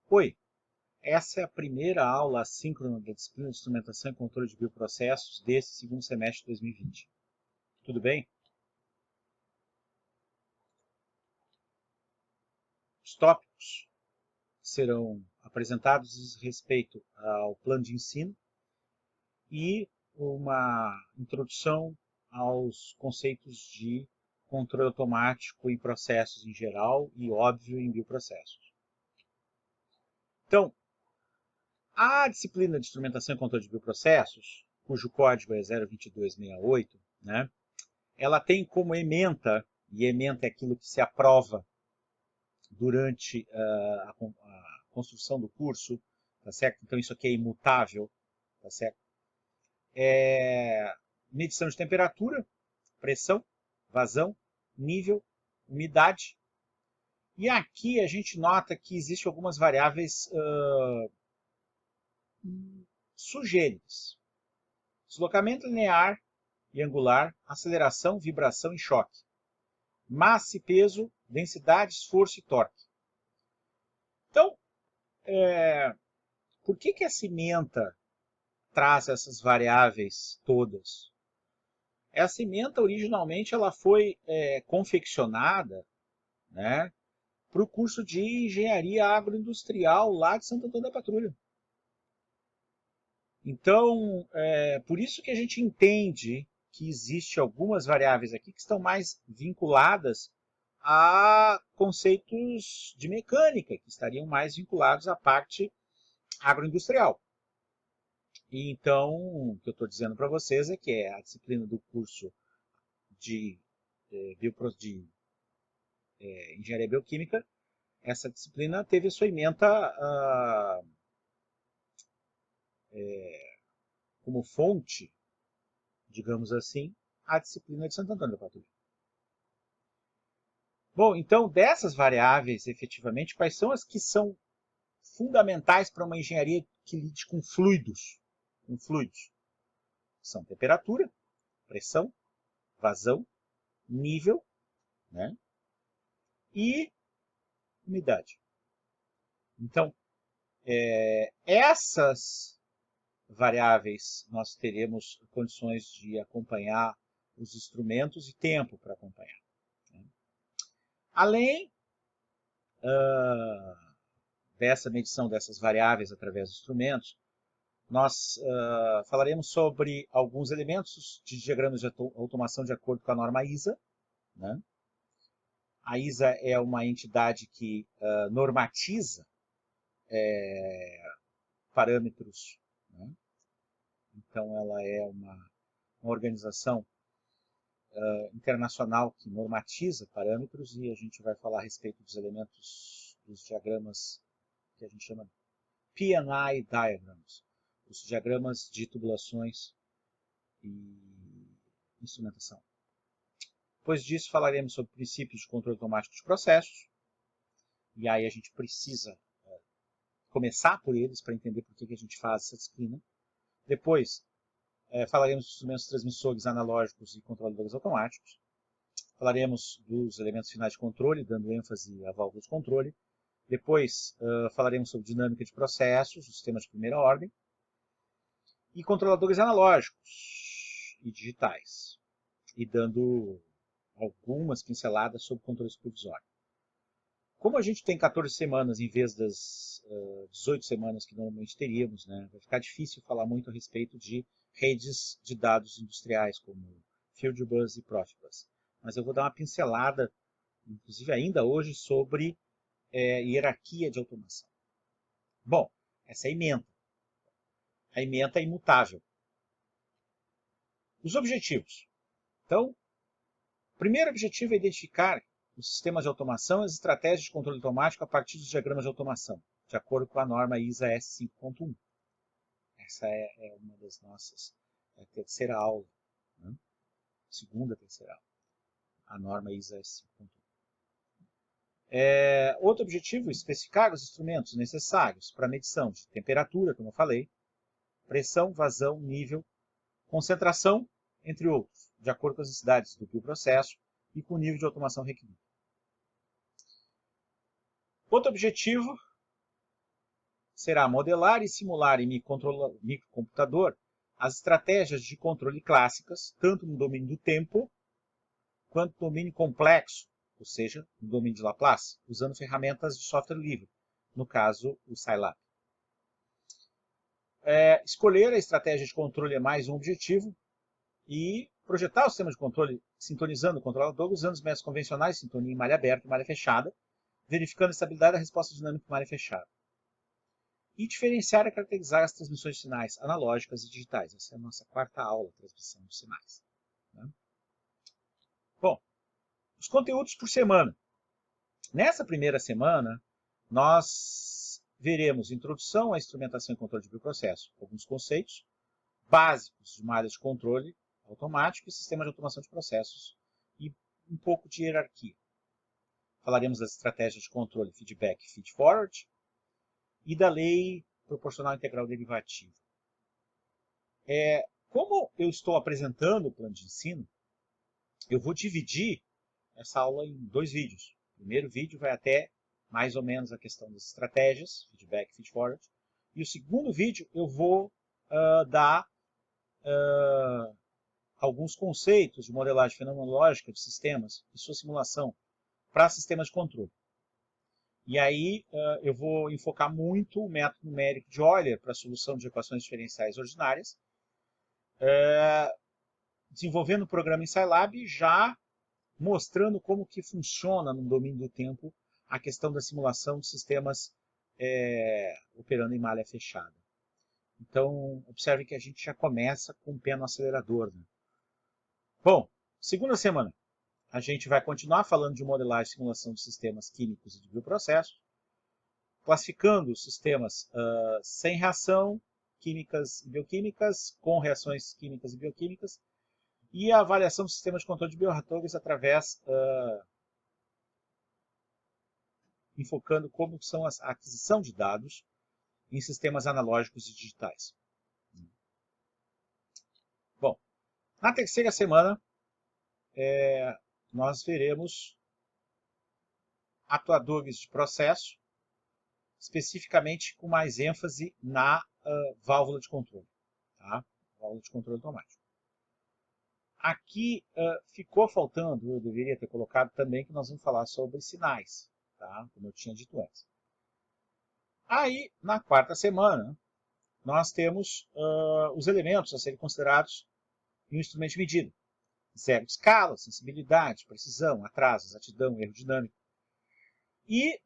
Oi, essa é a primeira aula assíncrona da disciplina de Instrumentação e Controle de Bioprocessos desse segundo semestre de 2020. Tudo bem? Os tópicos serão apresentados diz respeito ao plano de ensino e uma introdução aos conceitos de controle automático em processos em geral e, óbvio, em bioprocessos. Então, a disciplina de Instrumentação e Controle de Bioprocessos, cujo código é 02268, né, ela tem como ementa, e ementa é aquilo que se aprova durante a construção do curso, tá certo? Então isso aqui é imutável, tá certo? Medição de temperatura, pressão, vazão, nível, umidade. E aqui a gente nota que existem algumas variáveis sugêridas. Deslocamento linear e angular, aceleração, vibração e choque. Massa e peso, densidade, esforço e torque. Então, por que a cimenta traz essas variáveis todas? A cimenta, originalmente, ela foi confeccionada, né, para o curso de Engenharia Agroindustrial lá de Santo Antônio da Patrulha. Então, por isso que a gente entende que existe algumas variáveis aqui que estão mais vinculadas a conceitos de mecânica, que estariam mais vinculados à parte agroindustrial. E então, o que eu estou dizendo para vocês é que é a disciplina do curso de, Engenharia Bioquímica, essa disciplina teve a sua ementa como fonte, digamos assim, a disciplina de Santo Antônio da Patrulha. Bom, então, dessas variáveis, efetivamente, quais são as que são fundamentais para uma engenharia que lide com fluidos? Com fluidos. São temperatura, pressão, vazão, nível, né? E umidade. Então, essas variáveis nós teremos condições de acompanhar os instrumentos e tempo para acompanhar. Né? Além dessa medição dessas variáveis através dos instrumentos, nós falaremos sobre alguns elementos de diagramas de automação de acordo com a norma ISA. Né? A ISA é uma entidade que normatiza parâmetros. Né? Então, ela é uma organização internacional que normatiza parâmetros e a gente vai falar a respeito dos elementos dos diagramas que a gente chama P&I Diagrams, os diagramas de tubulações e instrumentação. Depois disso, falaremos sobre princípios de controle automático de processos, e aí a gente precisa começar por eles para entender por que a gente faz essa disciplina. Depois, falaremos dos instrumentos transmissores analógicos e controladores automáticos. Falaremos dos elementos finais de controle, dando ênfase à válvula de controle. Depois, falaremos sobre dinâmica de processos, sistemas de primeira ordem. E controladores analógicos e digitais. E dando algumas pinceladas sobre controle supervisório. Como a gente tem 14 semanas em vez das 18 semanas que normalmente teríamos, né, vai ficar difícil falar muito a respeito de redes de dados industriais, como Fieldbus e Profibus. Mas eu vou dar uma pincelada, inclusive ainda hoje, sobre hierarquia de automação. Bom, essa é a ementa. A ementa é imutável. Os objetivos. Então, o primeiro objetivo é identificar os sistemas de automação e as estratégias de controle automático a partir dos diagramas de automação, de acordo com a norma ISA S5.1. Essa é uma das nossas terceira aula, né? Segunda, terceira aula, a norma ISA S5.1. Outro objetivo é especificar os instrumentos necessários para a medição de temperatura, como eu falei, pressão, vazão, nível, concentração, entre outros, de acordo com as necessidades do bioprocesso e com o nível de automação requerido. Outro objetivo será modelar e simular em microcomputador as estratégias de controle clássicas, tanto no domínio do tempo, quanto no domínio complexo, ou seja, no domínio de Laplace, usando ferramentas de software livre, no caso, o Scilab. Escolher a estratégia de controle é mais um objetivo, e projetar o sistema de controle sintonizando o controlador usando os métodos convencionais, sintonia em malha aberta e malha fechada, verificando a estabilidade da resposta dinâmica em malha fechada. E diferenciar e caracterizar as transmissões de sinais analógicas e digitais. Essa é a nossa quarta aula, transmissão de sinais. Bom, os conteúdos por semana. Nessa primeira semana, nós veremos introdução à instrumentação e controle de bioprocesso, alguns conceitos básicos de malha de controle automático e sistema de automação de processos e um pouco de hierarquia. Falaremos das estratégias de controle feedback e feed-forward e da lei proporcional integral derivativa. Como eu estou apresentando o plano de ensino, eu vou dividir essa aula em 2 vídeos. O primeiro vídeo vai até mais ou menos a questão das estratégias, feedback e feed-forward. E o segundo vídeo eu vou dar alguns conceitos de modelagem fenomenológica de sistemas e sua simulação para sistemas de controle. E aí eu vou enfocar muito o método numérico de Euler para a solução de equações diferenciais ordinárias, desenvolvendo o programa em Scilab, já mostrando como que funciona no domínio do tempo a questão da simulação de sistemas operando em malha fechada. Então, observe que a gente já começa com o pé no acelerador. Né? Bom, segunda semana, a gente vai continuar falando de modelagem e simulação de sistemas químicos e de bioprocessos, classificando os sistemas sem reação, químicas e bioquímicas, com reações químicas e bioquímicas, e a avaliação do sistema de controle de bioreatores através, enfocando como são a aquisição de dados em sistemas analógicos e digitais. Bom, na terceira semana, nós veremos atuadores de processo, especificamente com mais ênfase na válvula de controle, tá? Válvula de controle automático. Aqui ficou faltando, eu deveria ter colocado também que nós vamos falar sobre sinais, tá? Como eu tinha dito antes. Aí, na quarta semana, nós temos os elementos a serem considerados em um instrumento de medida. Zero de escala, sensibilidade, precisão, atraso, exatidão, erro dinâmico. E,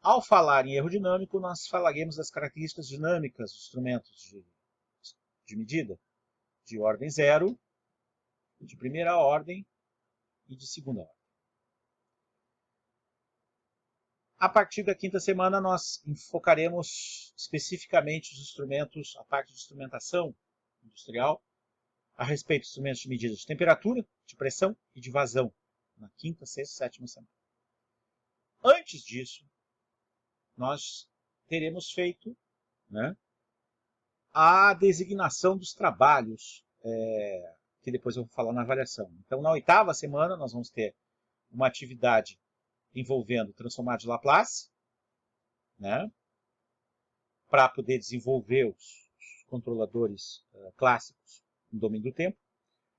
ao falar em erro dinâmico, nós falaremos das características dinâmicas dos instrumentos de medida, de ordem zero, de primeira ordem e de segunda ordem. A partir da quinta semana, nós focaremos especificamente os instrumentos, a parte de instrumentação industrial, a respeito dos instrumentos de medida de temperatura, de pressão e de vazão, na quinta, sexta e sétima semana. Antes disso, nós teremos feito, né, a designação dos trabalhos, que depois eu vou falar na avaliação. Então, na oitava semana, nós vamos ter uma atividade envolvendo transformado de Laplace, né, para poder desenvolver os controladores clássicos no domínio do tempo,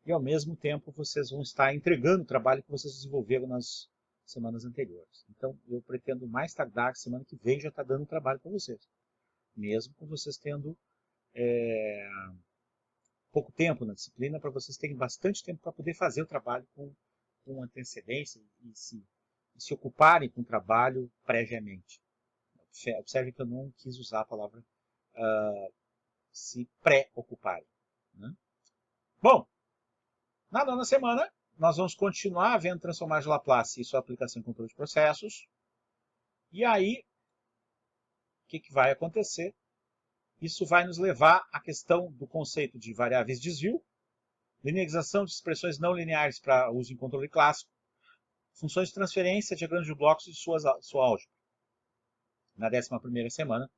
e ao mesmo tempo vocês vão estar entregando o trabalho que vocês desenvolveram nas semanas anteriores. Então, eu pretendo mais tardar, semana que vem já está dando trabalho para vocês, mesmo com vocês tendo pouco tempo na disciplina, para vocês terem bastante tempo para poder fazer o trabalho com antecedência e se ocuparem com o trabalho previamente. Observe que eu não quis usar a palavra se preocuparem. Né? Bom, na nona semana, nós vamos continuar vendo transformar de Laplace e sua aplicação em controle de processos. E aí, o que vai acontecer? Isso vai nos levar à questão do conceito de variáveis de desvio, linearização de expressões não lineares para uso em controle clássico, funções de transferência, diagramas de blocos e sua álgebra. Na 11ª semana,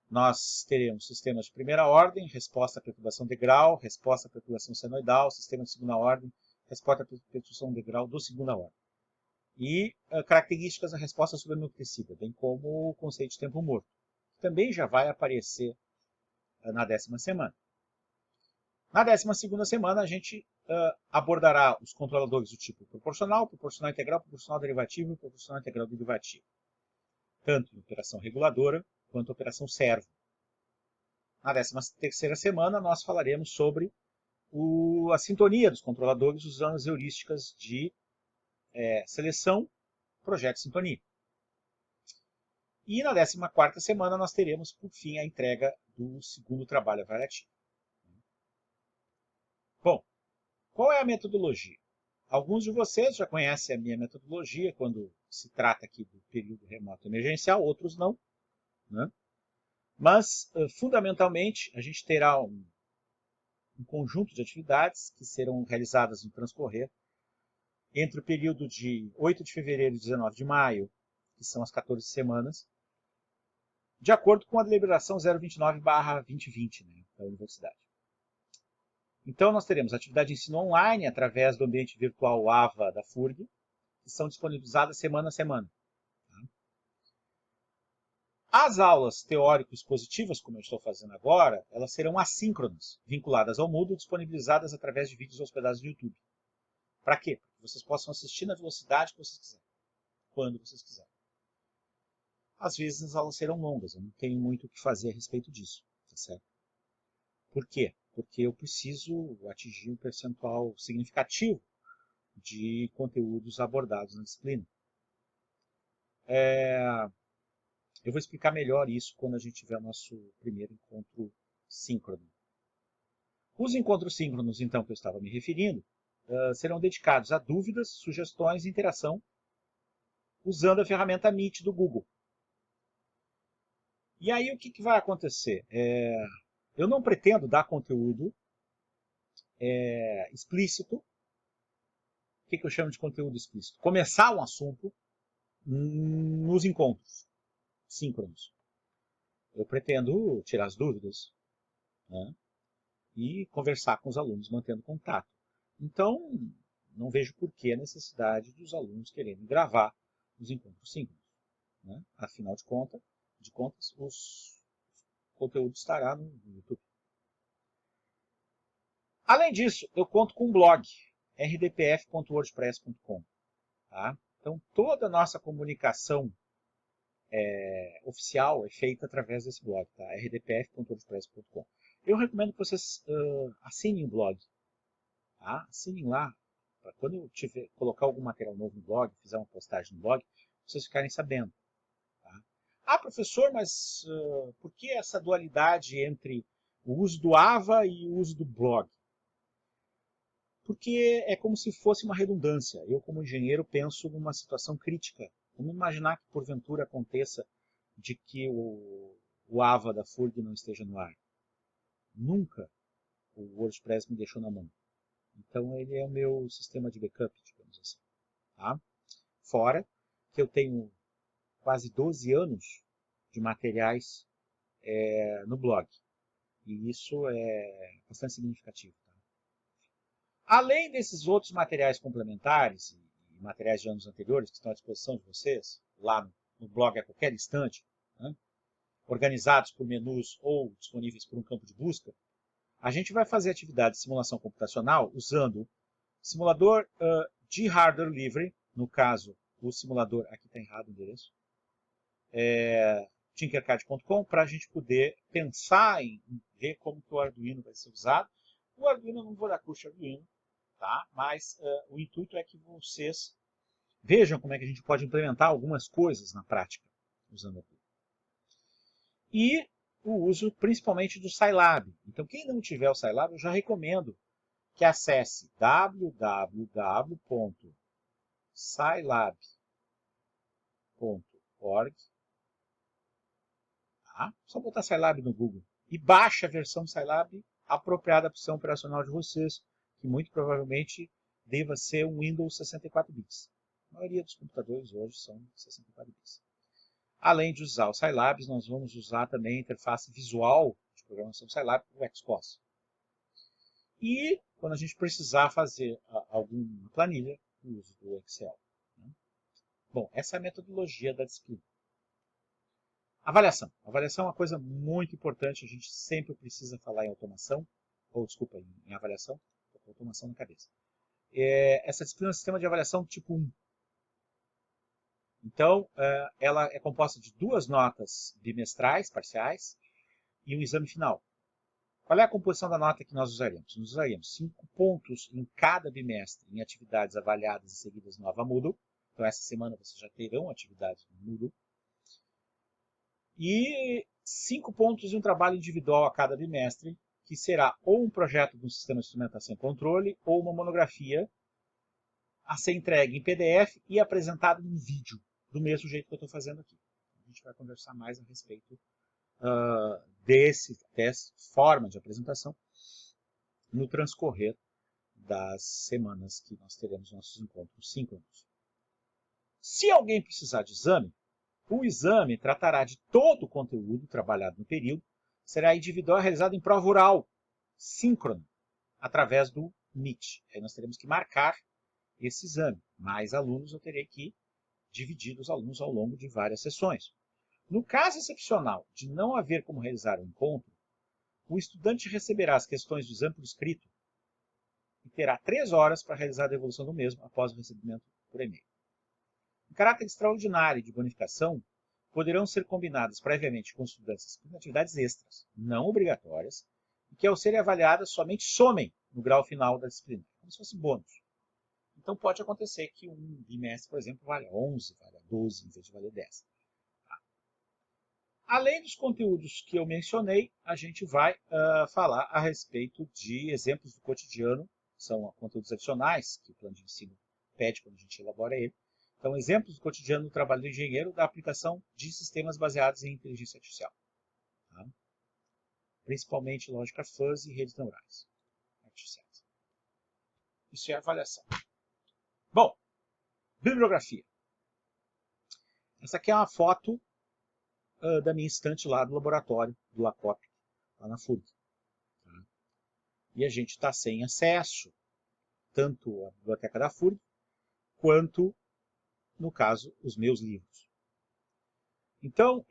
nós teremos sistemas de primeira ordem, resposta à perturbação de grau, resposta à perturbação senoidal, sistema de segunda ordem, resposta à perturbação de grau do segunda ordem. E características da resposta sobreamortecida, bem como o conceito de tempo morto. que também já vai aparecer na 10ª semana. Na 12ª semana, a gente abordará os controladores do tipo proporcional, proporcional integral, proporcional derivativo e proporcional integral derivativo, tanto em operação reguladora quanto operação servo. Na 13ª semana, nós falaremos sobre a sintonia dos controladores usando as heurísticas de seleção, projeto e sintonia. E na 14ª semana, nós teremos, por fim, a entrega do segundo trabalho avaliativo. Bom, qual é a metodologia? Alguns de vocês já conhecem a minha metodologia quando se trata aqui do período remoto emergencial, outros não, né? Mas, fundamentalmente, a gente terá um conjunto de atividades que serão realizadas no transcorrer entre o período de 8 de fevereiro e 19 de maio, que são as 14 semanas, de acordo com a deliberação 029/2020, né, da universidade. Então, nós teremos atividade de ensino online através do ambiente virtual AVA da FURG, que são disponibilizadas semana a semana. As aulas teórico-expositivas, como eu estou fazendo agora, elas serão assíncronas, vinculadas ao Moodle, disponibilizadas através de vídeos hospedados no YouTube. Para quê? Para que vocês possam assistir na velocidade que vocês quiserem, quando vocês quiserem. Às vezes as aulas serão longas, eu não tenho muito o que fazer a respeito disso, tá certo? Por quê? Porque eu preciso atingir um percentual significativo de conteúdos abordados na disciplina. Eu vou explicar melhor isso quando a gente tiver o nosso primeiro encontro síncrono. Os encontros síncronos, então, que eu estava me referindo, serão dedicados a dúvidas, sugestões e interação usando a ferramenta Meet do Google. E aí o que vai acontecer? Eu não pretendo dar conteúdo explícito. O que eu chamo de conteúdo explícito? Começar um assunto nos encontros síncronos. Eu pretendo tirar as dúvidas, né, e conversar com os alunos, mantendo contato. Então, não vejo por que a necessidade dos alunos quererem gravar os encontros síncronos, né? Afinal de contas, o conteúdo estará no YouTube. Além disso, eu conto com um blog, rdpf.wordpress.com. Tá? Então, toda a nossa comunicação oficial é feita através desse blog, tá? rdpf.wordpress.com. Eu recomendo que vocês assinem o blog. Tá? Assinem lá, para quando eu colocar algum material novo no blog, fizer uma postagem no blog, vocês ficarem sabendo. Tá? Ah, professor, mas por que essa dualidade entre o uso do AVA e o uso do blog? Porque é como se fosse uma redundância. Eu, como engenheiro, penso numa situação crítica. Vamos imaginar que, porventura, aconteça de que o AVA da FURG não esteja no ar. Nunca o WordPress me deixou na mão. Então, ele é o meu sistema de backup, digamos assim. Tá? Fora que eu tenho quase 12 anos de materiais no blog. E isso é bastante significativo. Além desses outros materiais complementares e materiais de anos anteriores que estão à disposição de vocês, lá no blog a qualquer instante, né, organizados por menus ou disponíveis por um campo de busca, a gente vai fazer atividade de simulação computacional usando simulador de hardware livre, no caso, o simulador, aqui está errado o endereço, tinkercad.com, para a gente poder pensar em ver como que o Arduino vai ser usado. O Arduino, eu não vou dar curso de Arduino, tá? Mas o intuito é que vocês vejam como é que a gente pode implementar algumas coisas na prática usando Arduino. E o uso principalmente do Scilab. Então, quem não tiver o Scilab, eu já recomendo que acesse www.scilab.org. Tá? Só botar Scilab no Google e baixe a versão do Scilab apropriada para o sistema operacional de vocês, que muito provavelmente deva ser um Windows 64 bits. A maioria dos computadores hoje são 64 bits. Além de usar o Scilab, nós vamos usar também a interface visual de programação do Scilab, o XCOS. E quando a gente precisar fazer alguma planilha, o uso do Excel. Bom, essa é a metodologia da disciplina. Avaliação. Avaliação é uma coisa muito importante, a gente sempre precisa falar em automação, ou desculpa, em avaliação, estou com automação na cabeça. Essa disciplina é um sistema de avaliação tipo 1. Então, ela é composta de 2 notas bimestrais, parciais, e um exame final. Qual é a composição da nota que nós usaremos? Nós usaríamos 5 pontos em cada bimestre em atividades avaliadas e seguidas no Ava Moodle. Então, essa semana vocês já terão atividades no Moodle. E 5 pontos em um trabalho individual a cada bimestre, que será ou um projeto de um sistema de instrumentação e controle, ou uma monografia a ser entregue em PDF e apresentado em vídeo, do mesmo jeito que eu estou fazendo aqui. A gente vai conversar mais a respeito dessa forma de apresentação no transcorrer das semanas que nós teremos nossos encontros síncronos. Se alguém precisar de exame, o exame tratará de todo o conteúdo trabalhado no período, será individual realizado em prova oral, síncrona, através do Meet. Aí nós teremos que marcar esse exame. Mais alunos eu terei que dividir os alunos ao longo de várias sessões. No caso excepcional de não haver como realizar o encontro, o estudante receberá as questões do exame por escrito e terá 3 horas para realizar a devolução do mesmo após o recebimento por e-mail. Em caráter extraordinário de bonificação, poderão ser combinadas previamente com os estudantes atividades extras, não obrigatórias, e que ao serem avaliadas somente somem no grau final da disciplina, como se fosse bônus. Então pode acontecer que um bimestre, por exemplo, valha 11, valha 12, em vez de valer 10. Além dos conteúdos que eu mencionei, a gente vai falar a respeito de exemplos do cotidiano, são conteúdos adicionais que o plano de ensino pede quando a gente elabora ele. Então, exemplos do cotidiano do trabalho do engenheiro da aplicação de sistemas baseados em inteligência artificial. Tá? Principalmente lógica fuzzy e redes neurais artificiais. Isso é avaliação. Bom, bibliografia. Essa aqui é uma foto da minha estante lá do laboratório do LACOP, lá na FURG. Tá? E a gente está sem acesso, tanto à biblioteca da FURG, quanto, no caso, os meus livros. Então,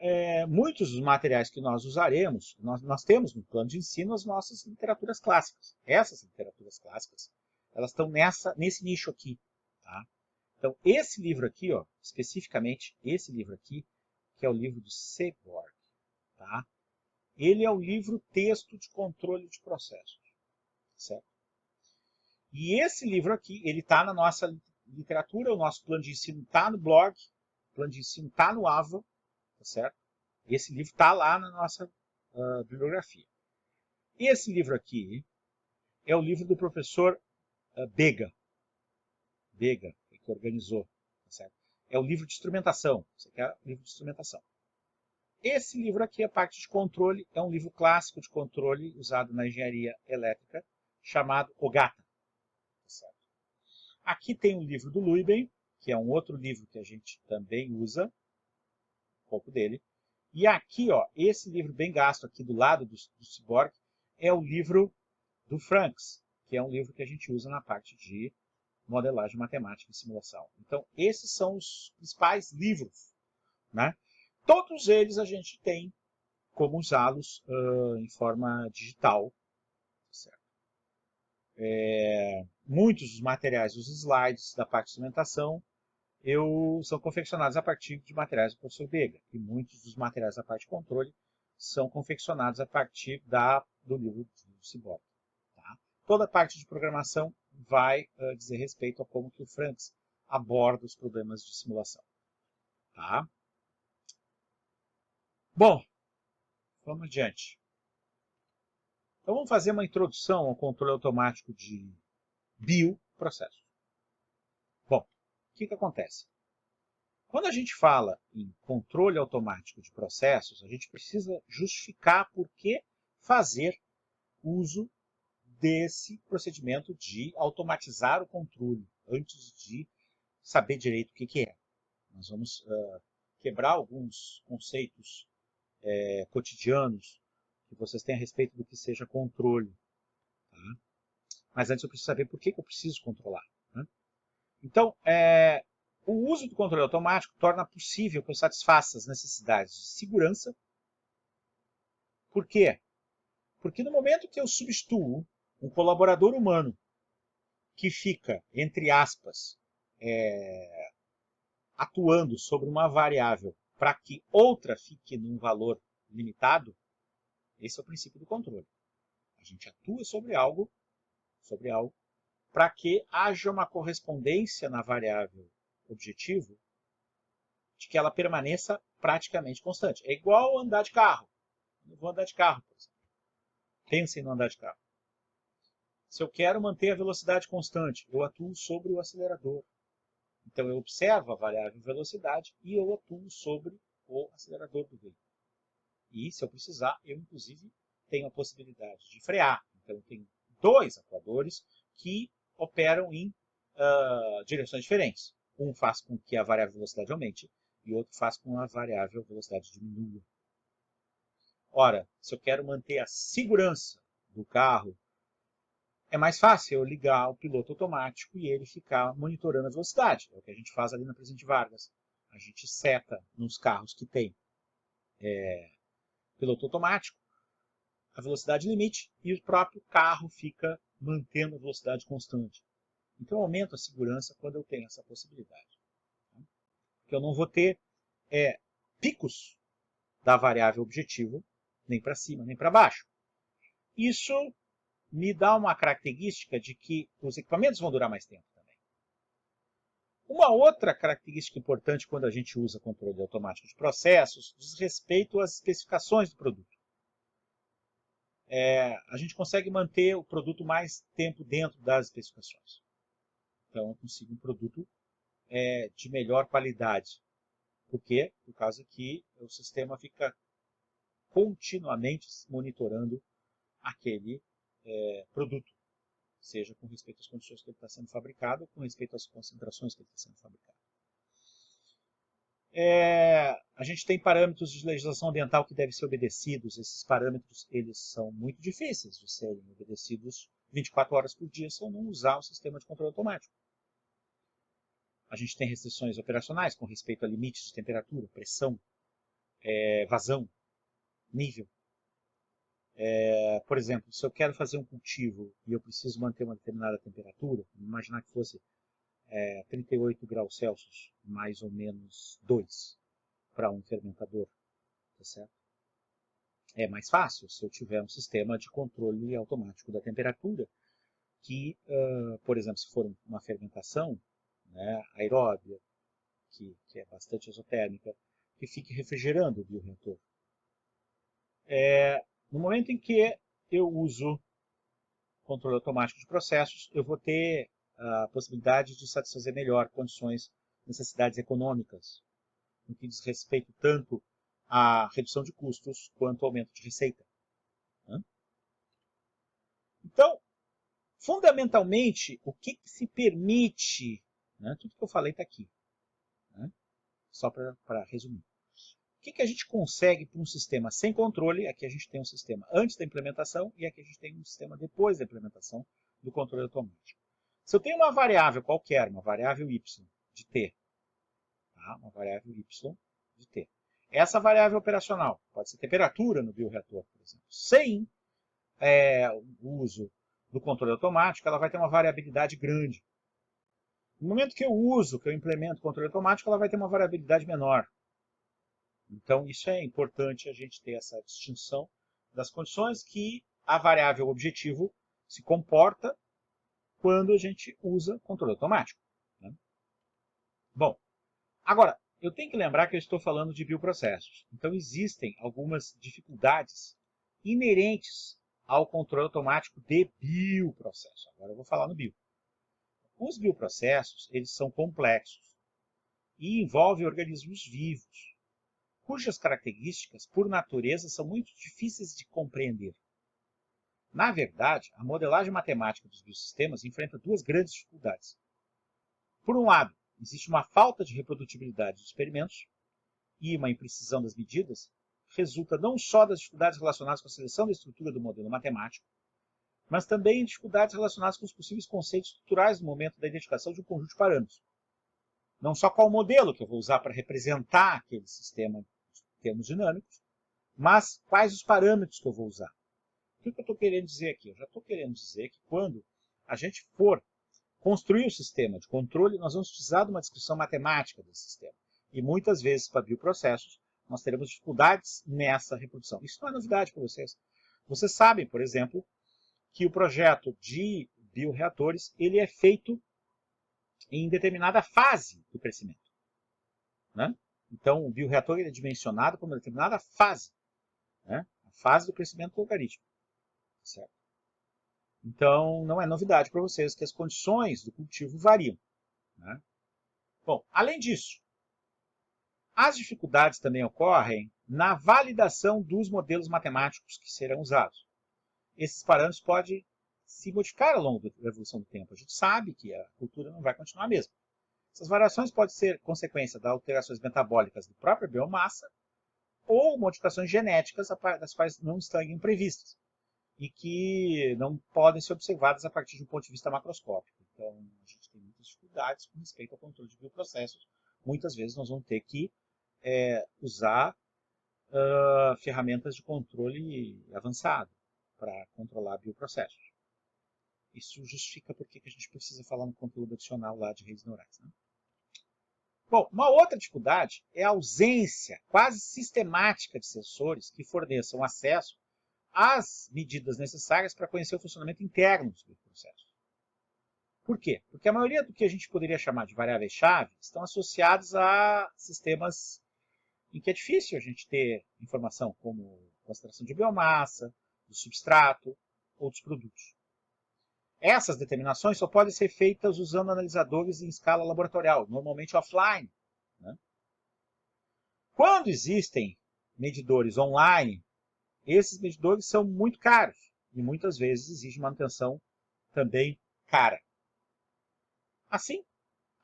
muitos dos materiais que nós usaremos, nós temos no plano de ensino as nossas literaturas clássicas. Essas literaturas clássicas, elas estão nesse nicho aqui. Tá? Então, esse livro aqui, ó, especificamente esse livro aqui, que é o livro do Seborg, tá? Ele é o livro texto de controle de processos. Certo? E esse livro aqui, ele está na nossa literatura, o nosso plano de ensino está no blog, o plano de ensino está no AVA, tá certo? Esse livro está lá na nossa bibliografia. Esse livro aqui é o livro do professor Bega, que organizou, tá certo? É o livro de instrumentação, esse aqui é o livro de instrumentação. Esse livro aqui, a parte de controle, é um livro clássico de controle usado na engenharia elétrica, chamado Ogata. Tá certo? Aqui tem o livro do Luyben, que é um outro livro que a gente também usa, um pouco dele. E aqui, ó, esse livro bem gasto aqui do lado do Seborg, é o livro do Franks, que é um livro que a gente usa na parte de modelagem matemática e simulação. Então, esses são os principais livros, né? Todos eles a gente tem como usá-los em forma digital. Certo? Muitos dos materiais, os slides da parte de instrumentação, são confeccionados a partir de materiais do professor Bega. E muitos dos materiais da parte de controle são confeccionados a partir do livro do Seborg. Tá? Toda a parte de programação vai dizer respeito a como que o Franks aborda os problemas de simulação. Tá? Bom, vamos adiante. Então vamos fazer uma introdução ao controle automático de bioprocessos. Bom, o que acontece? Quando a gente fala em controle automático de processos, a gente precisa justificar por que fazer uso desse procedimento de automatizar o controle, antes de saber direito o que é. Nós vamos quebrar alguns conceitos cotidianos que vocês têm a respeito do que seja controle. Tá? Mas antes eu preciso saber por que eu preciso controlar. Né? Então, O uso do controle automático torna possível que eu satisfaça as necessidades de segurança. Por quê? Porque no momento que eu substituo um colaborador humano que fica, entre aspas, atuando sobre uma variável para que outra fique num valor limitado, esse é o princípio do controle. A gente atua sobre algo para que haja uma correspondência na variável objetivo de que ela permaneça praticamente constante. É igual andar de carro. Eu vou andar de carro, por exemplo. Pensem no andar de carro. Se eu quero manter a velocidade constante, eu atuo sobre o acelerador. Então eu observo a variável velocidade e eu atuo sobre o acelerador do veículo. E se eu precisar, eu inclusive tenho a possibilidade de frear. Então eu tenho dois atuadores que operam em direções diferentes. Um faz com que a variável velocidade aumente e o outro faz com que a variável velocidade diminua. Ora, se eu quero manter a segurança do carro, é mais fácil eu ligar o piloto automático e ele ficar monitorando a velocidade. É o que a gente faz ali na Presidente Vargas. A gente seta nos carros que tem piloto automático a velocidade limite e o próprio carro fica mantendo a velocidade constante. Então eu aumento a segurança quando eu tenho essa possibilidade. Porque eu não vou ter picos da variável objetivo, nem para cima, nem para baixo. Isso me dá uma característica de que os equipamentos vão durar mais tempo também. Uma outra característica importante quando a gente usa controle automático de processos diz respeito às especificações do produto. A gente consegue manter o produto mais tempo dentro das especificações. Então eu consigo um produto de melhor qualidade. Por quê? Por causa que o sistema fica continuamente monitorando aquele produto, seja com respeito às condições que ele está sendo fabricado ou com respeito às concentrações que ele está sendo fabricado. A gente tem parâmetros de legislação ambiental que devem ser obedecidos. Esses parâmetros eles são muito difíceis de serem obedecidos 24 horas por dia se eu não usar o sistema de controle automático. A gente tem restrições operacionais com respeito a limites de temperatura, pressão, vazão, nível. Por exemplo, se eu quero fazer um cultivo e eu preciso manter uma determinada temperatura, vamos imaginar que fosse 38 graus Celsius, mais ou menos 2 para um fermentador, tá certo? É mais fácil se eu tiver um sistema de controle automático da temperatura, que, por exemplo, se for uma fermentação aeróbia, que é bastante exotérmica, que fique refrigerando o bioreator. No momento em que eu uso controle automático de processos, eu vou ter a possibilidade de satisfazer melhor condições, necessidades econômicas, no que diz respeito tanto à redução de custos quanto ao aumento de receita. Então, fundamentalmente, o que se permite, tudo que eu falei está aqui, só para resumir. O que a gente consegue para um sistema sem controle? Aqui a gente tem um sistema antes da implementação e aqui a gente tem um sistema depois da implementação do controle automático. Se eu tenho uma variável qualquer, uma variável y de t, uma variável y de t. Essa variável operacional pode ser temperatura no bioreator, por exemplo. Sem o uso do controle automático, ela vai ter uma variabilidade grande. No momento que eu uso, que eu implemento o controle automático, ela vai ter uma variabilidade menor. Então, isso é importante a gente ter essa distinção das condições que a variável objetivo se comporta quando a gente usa controle automático. Bom, agora, eu tenho que lembrar que eu estou falando de bioprocessos. Então, existem algumas dificuldades inerentes ao controle automático de bioprocessos. Agora eu vou falar no bio. Os bioprocessos, eles são complexos e envolvem organismos vivos, cujas características, por natureza, são muito difíceis de compreender. Na verdade, a modelagem matemática dos biosistemas enfrenta duas grandes dificuldades. Por um lado, existe uma falta de reprodutibilidade dos experimentos e uma imprecisão das medidas, resulta não só das dificuldades relacionadas com a seleção da estrutura do modelo matemático, mas também em dificuldades relacionadas com os possíveis conceitos estruturais no momento da identificação de um conjunto de parâmetros. não só qual modelo que eu vou usar para representar aquele sistema em termos dinâmicos, mas quais os parâmetros que eu vou usar. O que eu estou querendo dizer aqui? Eu já estou querendo dizer que quando a gente for construir um sistema de controle, nós vamos precisar de uma descrição matemática desse sistema. E muitas vezes, para bioprocessos, nós teremos dificuldades nessa reprodução. Isso não é novidade para vocês. Vocês sabem, por exemplo, que o projeto de bioreatores ele é feito em determinada fase do crescimento. Né? Então, o bioreator ele é dimensionado por uma determinada fase. Né? A fase do crescimento do organismo. Certo? Então, não é novidade para vocês que as condições do cultivo variam. Né? Bom, além disso, as dificuldades também ocorrem na validação dos modelos matemáticos que serão usados. Esses parâmetros podem se modificar ao longo da evolução do tempo. A gente sabe que a cultura não vai continuar a mesma. Essas variações podem ser consequência das alterações metabólicas da própria biomassa ou modificações genéticas das quais não estão previstas e que não podem ser observadas a partir de um ponto de vista macroscópico. Então, a gente tem muitas dificuldades com respeito ao controle de bioprocessos. Muitas vezes nós vamos ter que usar ferramentas de controle avançado para controlar bioprocessos. Isso justifica porque a gente precisa falar no conteúdo adicional lá de redes neurais. Né? Bom, uma outra dificuldade é a ausência quase sistemática de sensores que forneçam acesso às medidas necessárias para conhecer o funcionamento interno dos bioprocessos. Por quê? Porque a maioria do que a gente poderia chamar de variáveis-chave estão associados a sistemas em que é difícil a gente ter informação como concentração de biomassa, do substrato ou dos produtos. Essas determinações só podem ser feitas usando analisadores em escala laboratorial, normalmente offline. Né? Quando existem medidores online, esses medidores são muito caros e muitas vezes exigem manutenção também cara. Assim,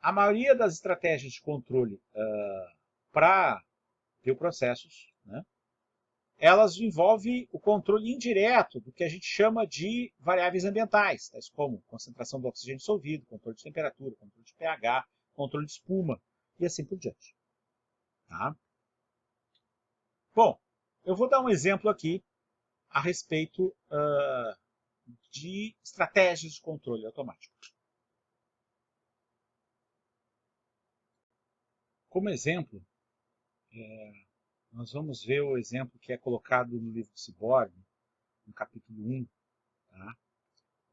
a maioria das estratégias de controle para bioprocessos, né, elas envolvem o controle indireto do que a gente chama de variáveis ambientais, tais como concentração do oxigênio dissolvido, controle de temperatura, controle de pH, controle de espuma e assim por diante. Tá? Bom, eu vou dar um exemplo aqui a respeito de estratégias de controle automático. Como exemplo, nós vamos ver o exemplo que é colocado no livro de Seaborg, no capítulo 1, tá?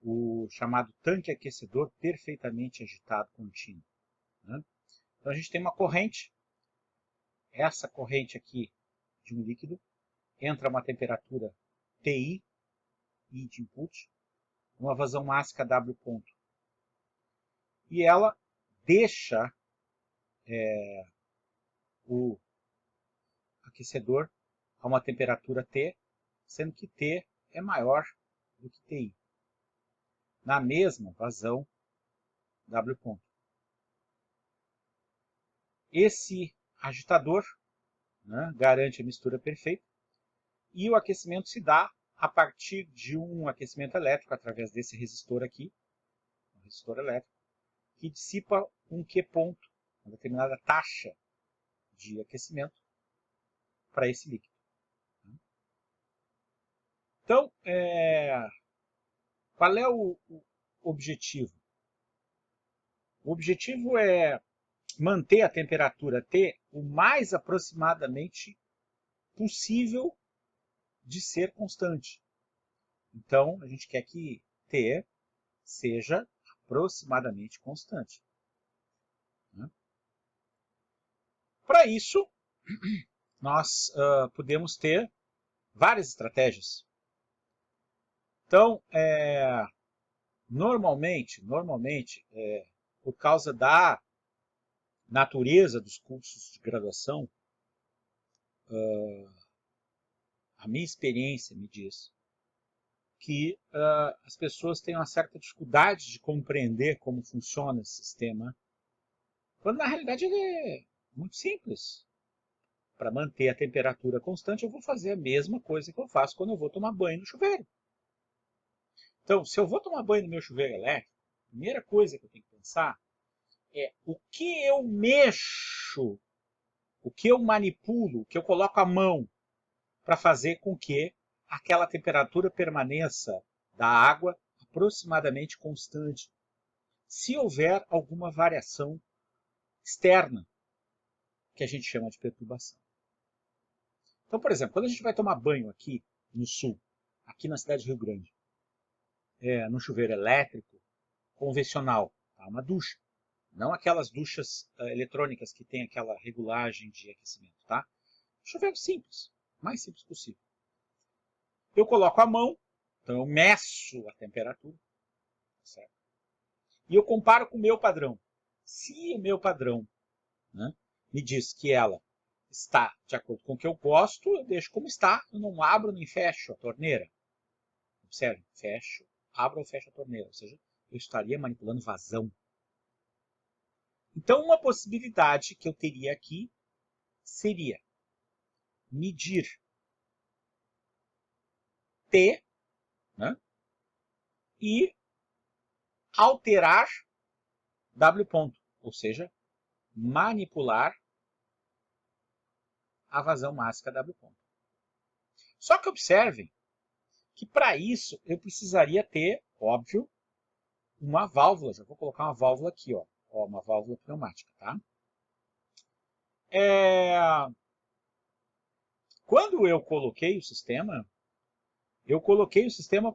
O chamado tanque aquecedor perfeitamente agitado contínuo. Né? Então a gente tem uma corrente, essa corrente aqui de um líquido, entra a uma temperatura TI, I de input, uma vazão máxima W ponto. E ela deixa o aquecedor a uma temperatura T, sendo que T é maior do que TI. Na mesma vazão W ponto. Esse agitador, né, garante a mistura perfeita e o aquecimento se dá a partir de um aquecimento elétrico através desse resistor aqui, um resistor elétrico, que dissipa um Q ponto, uma determinada taxa de aquecimento para esse líquido. Então, qual é o objetivo? O objetivo é manter a temperatura T o mais aproximadamente possível de ser constante. Então, a gente quer que T seja aproximadamente constante. Para isso, nós podemos ter várias estratégias. Então, normalmente, por causa da natureza dos cursos de graduação, a minha experiência me diz que as pessoas têm uma certa dificuldade de compreender como funciona esse sistema, quando na realidade ele é muito simples. Para manter a temperatura constante, eu vou fazer a mesma coisa que eu faço quando eu vou tomar banho no chuveiro. Então, se eu vou tomar banho no meu chuveiro elétrico, a primeira coisa que eu tenho que pensar é o que eu mexo, o que eu manipulo, o que eu coloco a mão para fazer com que aquela temperatura permaneça da água aproximadamente constante, se houver alguma variação externa, que a gente chama de perturbação. Então, por exemplo, quando a gente vai tomar banho aqui no sul, aqui na cidade de Rio Grande, no chuveiro elétrico, convencional, tá? Uma ducha. Não aquelas duchas eletrônicas que tem aquela regulagem de aquecimento, tá? Chuveiro simples, mais simples possível. Eu coloco a mão, então eu meço a temperatura, certo? E eu comparo com o meu padrão. Se o meu padrão, né, me diz que ela está de acordo com o que eu gosto, eu deixo como está, eu não abro nem fecho a torneira. Observe, fecho, abro ou fecho a torneira, ou seja, eu estaria manipulando vazão. Então, uma possibilidade que eu teria aqui seria medir T, né, e alterar W ponto, ou seja, manipular a vazão máxima W ponto. Só que observem que para isso eu precisaria ter, óbvio, uma válvula. Já vou colocar uma válvula aqui, ó, uma válvula pneumática, tá? Quando eu coloquei o sistema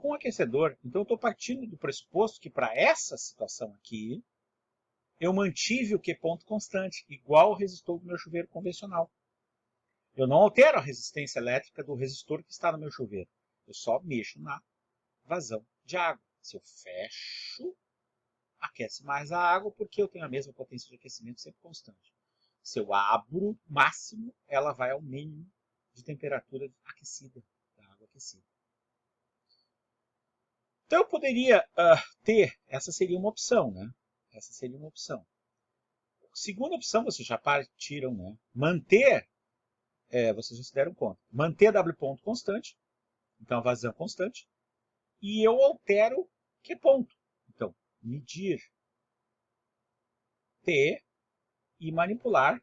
com aquecedor. Então eu estou partindo do pressuposto que para essa situação aqui, eu mantive o Q ponto constante, igual o resistor do meu chuveiro convencional. Eu não altero a resistência elétrica do resistor que está no meu chuveiro. Eu só mexo na vazão de água. Se eu fecho, aquece mais a água porque eu tenho a mesma potência de aquecimento sempre constante. Se eu abro máximo, ela vai ao mínimo de temperatura aquecida, da água aquecida. Então eu poderia ter, essa seria uma opção, né? Essa seria uma opção. Segunda opção, vocês já partiram, né? Manter, vocês já se deram conta, manter W ponto constante, então a vazão constante, e eu altero Q ponto. Então, medir T e manipular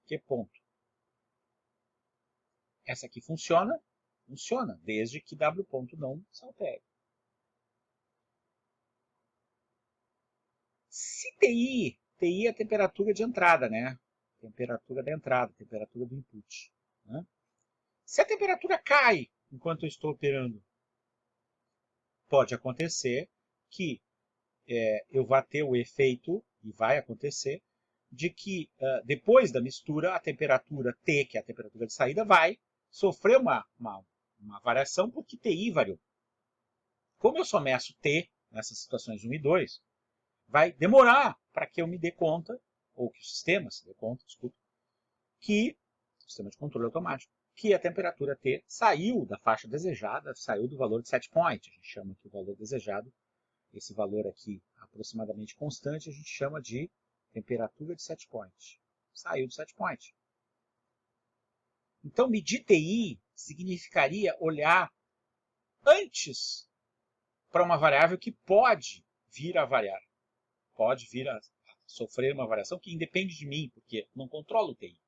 Q ponto. Essa aqui funciona? Funciona, desde que W ponto não se altere. Se TI é a temperatura de entrada, né? Temperatura da entrada, temperatura do input. Né? Se a temperatura cai enquanto eu estou operando, pode acontecer que eu vá ter o efeito, e vai acontecer, de que depois da mistura, a temperatura T, que é a temperatura de saída, vai sofrer uma variação porque TI variou. Como eu só meço T nessas situações 1 e 2, vai demorar para que eu me dê conta, ou que o sistema se dê conta, desculpa, que, sistema de controle automático, que a temperatura T saiu da faixa desejada, saiu do valor de set point. A gente chama aqui o valor desejado, esse valor aqui aproximadamente constante, a gente chama de temperatura de set point. Saiu do set point. Então, medir TI significaria olhar antes para uma variável que pode vir a variar. Pode vir a sofrer uma variação que independe de mim, porque não controlo o TI.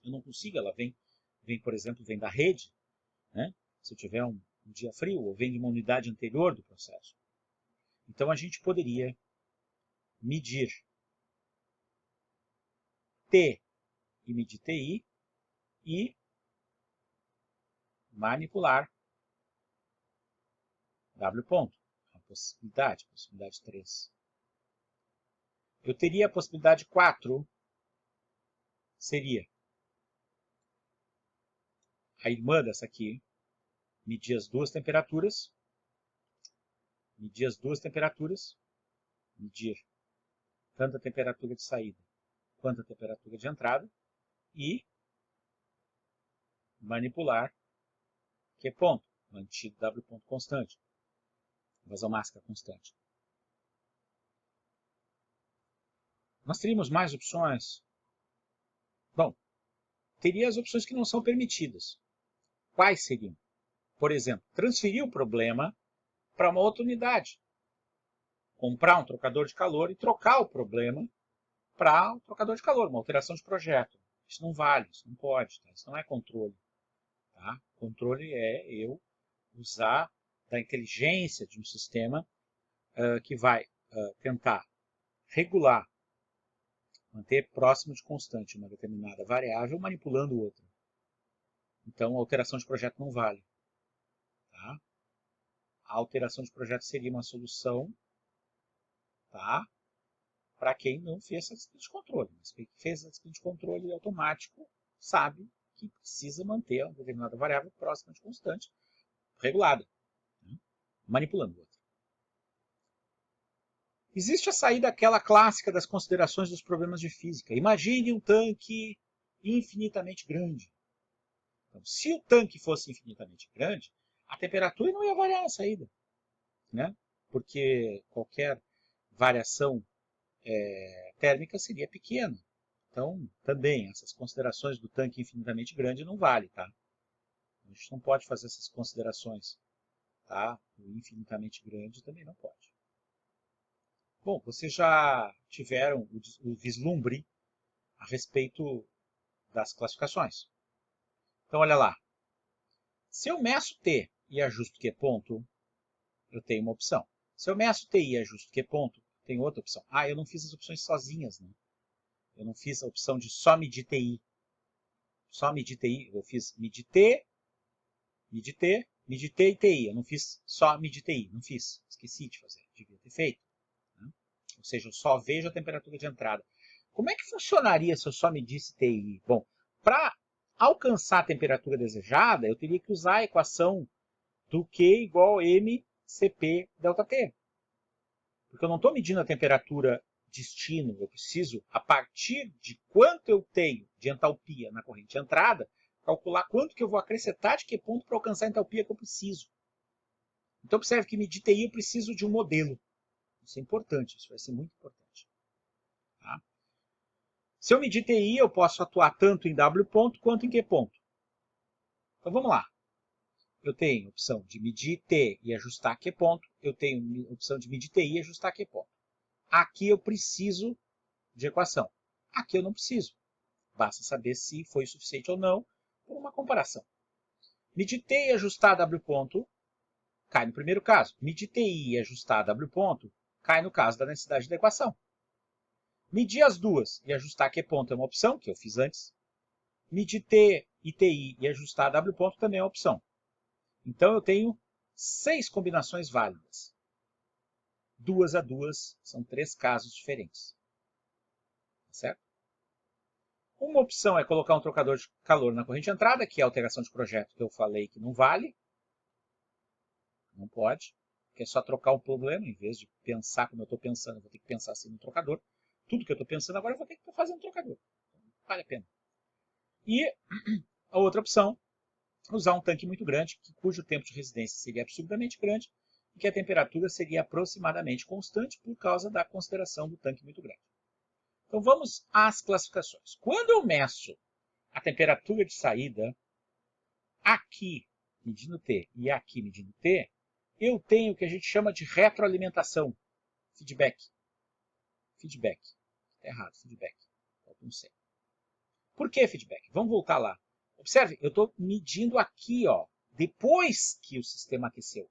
Eu não consigo, ela vem, por exemplo, vem da rede, né? Se eu tiver um dia frio, ou vem de uma unidade anterior do processo. Então, a gente poderia medir T e medir TI e manipular W ponto. A possibilidade 3. Eu teria a possibilidade 4, seria a irmã dessa aqui, medir as duas temperaturas, medir tanto a temperatura de saída quanto a temperatura de entrada e manipular Q ponto, mantido W ponto constante, vazão máxima constante. Nós teríamos mais opções? Bom, teria as opções que não são permitidas. Quais seriam? Por exemplo, transferir o problema para uma outra unidade. Comprar um trocador de calor e trocar o problema para um trocador de calor, uma alteração de projeto. Isso não vale, isso não pode, tá? Isso não é controle. Tá? Controle é eu usar da inteligência de um sistema que vai tentar regular, manter próximo de constante uma determinada variável, manipulando outra. Então, a alteração de projeto não vale. Tá? A alteração de projeto seria uma solução, tá? Para quem não fez essa disciplina de controle. Mas quem fez a disciplina de controle automático sabe que precisa manter uma determinada variável próxima de constante, regulada, né? Manipulando outra. Existe a saída aquela clássica das considerações dos problemas de física. Imagine um tanque infinitamente grande. Então, se o tanque fosse infinitamente grande, a temperatura não ia variar na saída, né? Porque qualquer variação térmica seria pequena. Então, também, essas considerações do tanque infinitamente grande não valem, tá? A gente não pode fazer essas considerações, tá? O infinitamente grande também não pode. Bom, vocês já tiveram o vislumbre a respeito das classificações. Então, olha lá. Se eu meço T e ajusto Q ponto, eu tenho uma opção. Se eu meço T e ajusto Q ponto, tem outra opção. Ah, eu não fiz as opções sozinhas, né? Eu não fiz a opção de só medir TI. Só medir TI. Eu fiz medir T, medir T, medir T e TI. Eu não fiz só medir TI. Não fiz. Esqueci de fazer. Devia ter feito. Né? Ou seja, eu só vejo a temperatura de entrada. Como é que funcionaria se eu só medisse TI? Bom, para alcançar a temperatura desejada, eu teria que usar a equação do Q igual a mCp ΔT. Porque eu não estou medindo a temperatura destino, eu preciso, a partir de quanto eu tenho de entalpia na corrente de entrada, calcular quanto que eu vou acrescentar de que ponto para alcançar a entalpia que eu preciso. Então, observe que medir TI eu preciso de um modelo. Isso é importante, isso vai ser muito importante. Tá? Se eu medir TI, eu posso atuar tanto em W ponto quanto em Q ponto. Então, vamos lá. Eu tenho a opção de medir T e ajustar Q ponto. Eu tenho a opção de medir TI e ajustar Q ponto. Aqui eu preciso de equação. Aqui eu não preciso. Basta saber se foi suficiente ou não por uma comparação. Medir T e ajustar W ponto cai no primeiro caso. Medir TI e ajustar W ponto cai no caso da necessidade da equação. Medir as duas e ajustar Q ponto é uma opção, que eu fiz antes. Medir T e TI e ajustar W ponto também é uma opção. Então eu tenho 6 combinações válidas. 2 a 2 são 3 casos diferentes. Certo? Uma opção é colocar um trocador de calor na corrente de entrada, que é a alteração de projeto que eu falei que não vale. Não pode. Que é só trocar o problema, em vez de pensar como eu estou pensando, eu vou ter que pensar assim no trocador. Tudo que eu estou pensando agora eu vou ter que fazer no trocador. Não vale a pena. E a outra opção, usar um tanque muito grande, cujo tempo de residência seria absurdamente grande, e que a temperatura seria aproximadamente constante por causa da consideração do tanque muito grande. Então vamos às classificações. Quando eu meço a temperatura de saída, aqui medindo T e aqui medindo T, eu tenho o que a gente chama de retroalimentação, feedback. Feedback. Está errado, feedback. Falta um C. Por que feedback? Vamos voltar lá. Observe, eu estou medindo aqui, ó, depois que o sistema aqueceu.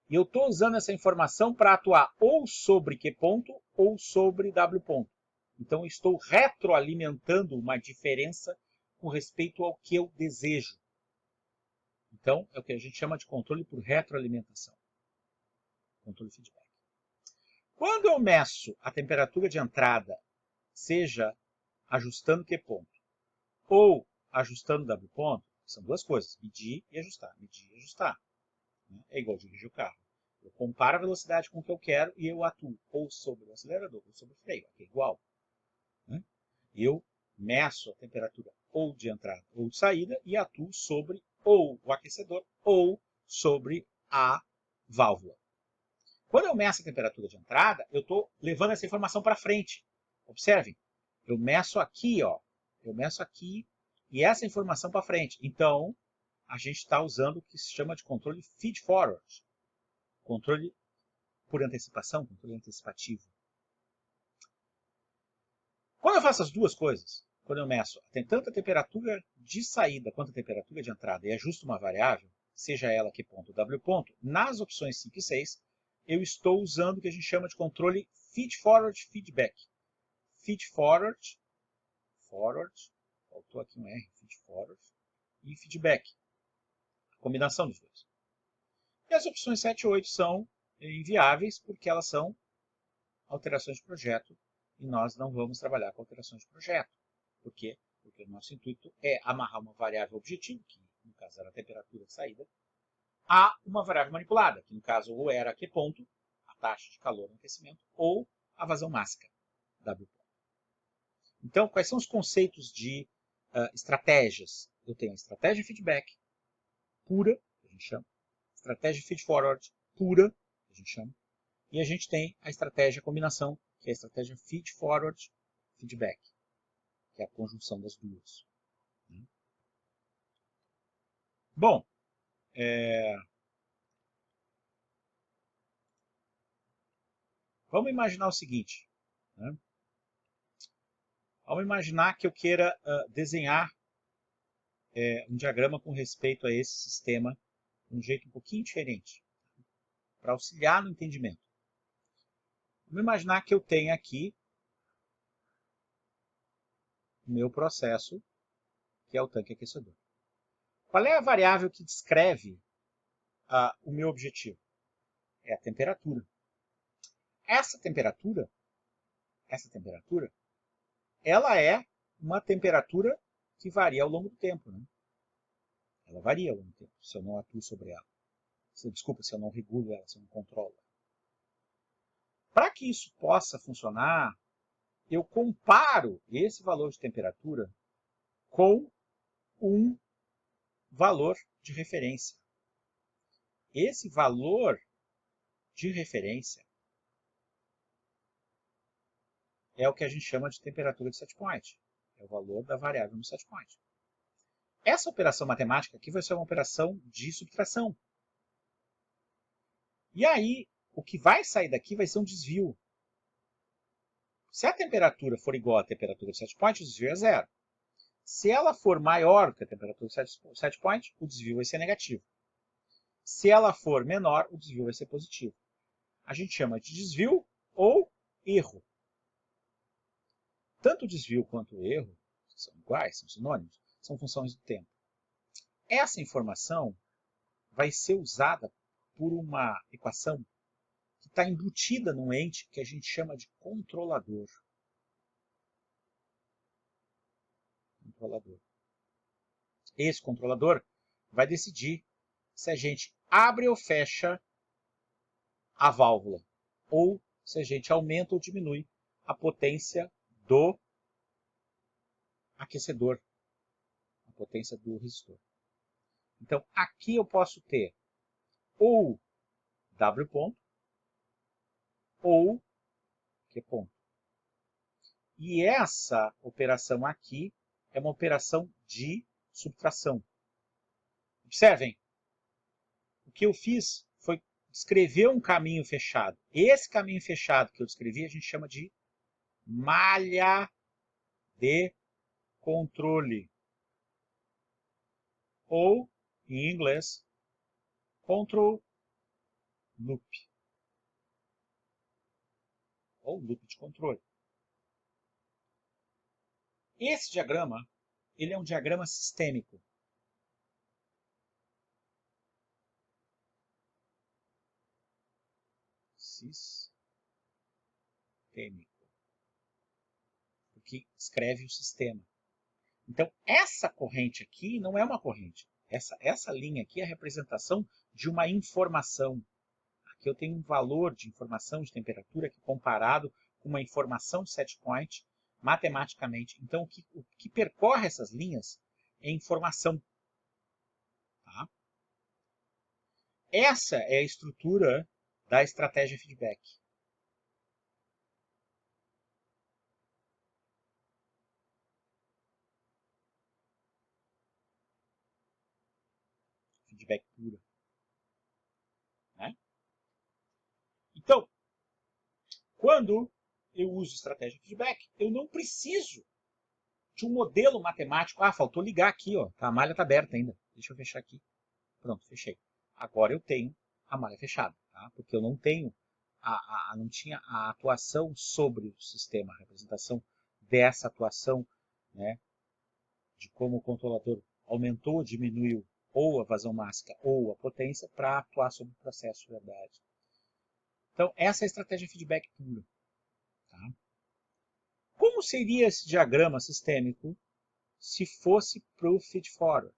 E eu estou usando essa informação para atuar ou sobre Q ponto ou sobre W ponto. Então, eu estou retroalimentando uma diferença com respeito ao que eu desejo. Então, é o que a gente chama de controle por retroalimentação. Controle feedback. Quando eu meço a temperatura de entrada, seja ajustando Q ponto ou ajustando W ponto, são duas coisas, medir e ajustar. Medir e ajustar. É igual dirigir o carro. Eu comparo a velocidade com o que eu quero e eu atuo ou sobre o acelerador ou sobre o freio. É igual. Eu meço a temperatura ou de entrada ou de saída e atuo sobre ou o aquecedor ou sobre a válvula. Quando eu meço a temperatura de entrada, eu estou levando essa informação para frente. Observem, eu meço aqui, ó, eu meço aqui e essa informação para frente. Então, a gente está usando o que se chama de controle feed forward. controle por antecipação, controle antecipativo. Quando eu faço as duas coisas, quando eu meço tanto a temperatura de saída quanto a temperatura de entrada e ajusto uma variável, seja ela que ponto, w ponto, nas opções 5 e 6, eu estou usando o que a gente chama de controle feed-forward feedback. Feed-forward, faltou aqui um R, feed-forward, e feedback. A combinação dos dois. E as opções 7 e 8 são inviáveis porque elas são alterações de projeto e nós não vamos trabalhar com alterações de projeto. Por quê? Porque o nosso intuito é amarrar uma variável objetivo, que no caso era a temperatura de saída, a uma variável manipulada, que no caso ou era Q ponto, a taxa de calor no aquecimento, ou a vazão máxima, W ponto. Então, quais são os conceitos de estratégias? Eu tenho a estratégia de feedback pura, que a gente chama, estratégia de feed-forward pura, que a gente chama, e a gente tem a estratégia combinação, que é a estratégia feed-forward feedback, que é a conjunção das duas. Bom, vamos imaginar o seguinte. Né? Vamos imaginar que eu queira desenhar um diagrama com respeito a esse sistema de um jeito um pouquinho diferente, para auxiliar no entendimento. Vamos imaginar que eu tenho aqui o meu processo, que é o tanque aquecedor. Qual é a variável que descreve o meu objetivo? É a temperatura. Essa temperatura, ela é uma temperatura que varia ao longo do tempo. Né? Ela varia ao longo do tempo, se eu não atuo sobre ela. Desculpa, se eu não regulo ela, se eu não controlo ela. Para que isso possa funcionar, eu comparo esse valor de temperatura com um valor de referência. Esse valor de referência é o que a gente chama de temperatura de setpoint. É o valor da variável no setpoint. Essa operação matemática aqui vai ser uma operação de subtração. E aí, o que vai sair daqui vai ser um desvio. Se a temperatura for igual à temperatura de setpoint, o desvio é zero. Se ela for maior que a temperatura de setpoint, o desvio vai ser negativo. Se ela for menor, o desvio vai ser positivo. A gente chama de desvio ou erro. Tanto o desvio quanto o erro são iguais, são sinônimos, são funções do tempo. Essa informação vai ser usada por uma equação que está embutida num ente que a gente chama de controlador. Esse controlador vai decidir se a gente abre ou fecha a válvula, ou se a gente aumenta ou diminui a potência do aquecedor, a potência do resistor. Então, aqui eu posso ter ou W ponto, ou Q ponto. E essa operação aqui é uma operação de subtração. Observem, o que eu fiz foi descrever um caminho fechado. Esse caminho fechado que eu descrevi a gente chama de malha de controle. Ou, em inglês, control loop. Ou loop de controle. Esse diagrama, ele é um diagrama sistêmico. Sistêmico. Porque escreve o sistema. Então, essa corrente aqui não é uma corrente. Essa linha aqui é a representação de uma informação. Aqui eu tenho um valor de informação de temperatura que comparado com uma informação de setpoint matematicamente. Então, o que percorre essas linhas é informação. Tá? Essa é a estrutura da estratégia feedback. Feedback pura. Né? Quando eu uso estratégia feedback, eu não preciso de um modelo matemático. Ah, faltou ligar aqui, ó. A malha está aberta ainda. Deixa eu fechar aqui. Pronto, fechei. Agora eu tenho a malha fechada, tá? Porque eu não tenho, não tinha a atuação sobre o sistema, a representação dessa atuação, né, de como o controlador aumentou ou diminuiu ou a vazão máxima ou a potência para atuar sobre o processo de verdade. Então, essa é a estratégia feedback pura. Tá? Como seria esse diagrama sistêmico se fosse para o feed-forward?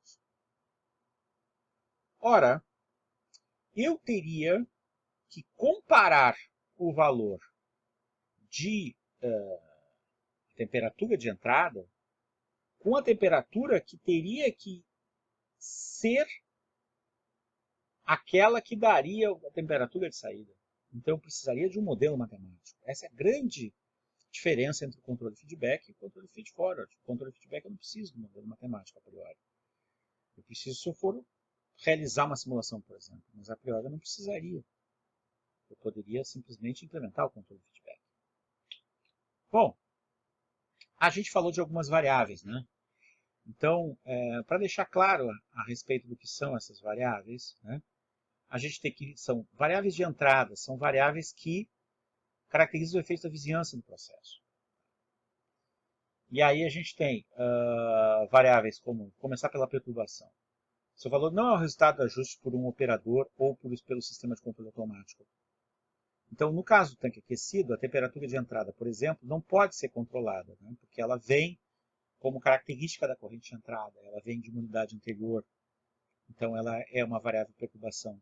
Ora, eu teria que comparar o valor de temperatura de entrada com a temperatura que teria que ser aquela que daria a temperatura de saída. Então eu precisaria de um modelo matemático. Essa é a grande diferença entre o controle feedback e o controle feed-forward. O controle feedback eu não preciso de um modelo matemático a priori. Eu preciso se eu for realizar uma simulação, por exemplo, mas a priori eu não precisaria. Eu poderia simplesmente implementar o controle feedback. Bom, a gente falou de algumas variáveis, né? Então, para deixar claro a respeito do que são essas variáveis, né, a gente tem que são variáveis de entrada, são variáveis que caracterizam o efeito da vizinhança no processo. E aí a gente tem variáveis como começar pela perturbação. Seu valor não é o resultado do ajuste por um operador ou pelo sistema de controle automático. Então, no caso do tanque aquecido, a temperatura de entrada, por exemplo, não pode ser controlada, né, porque ela vem como característica da corrente de entrada, ela vem de uma unidade anterior, então ela é uma variável de perturbação.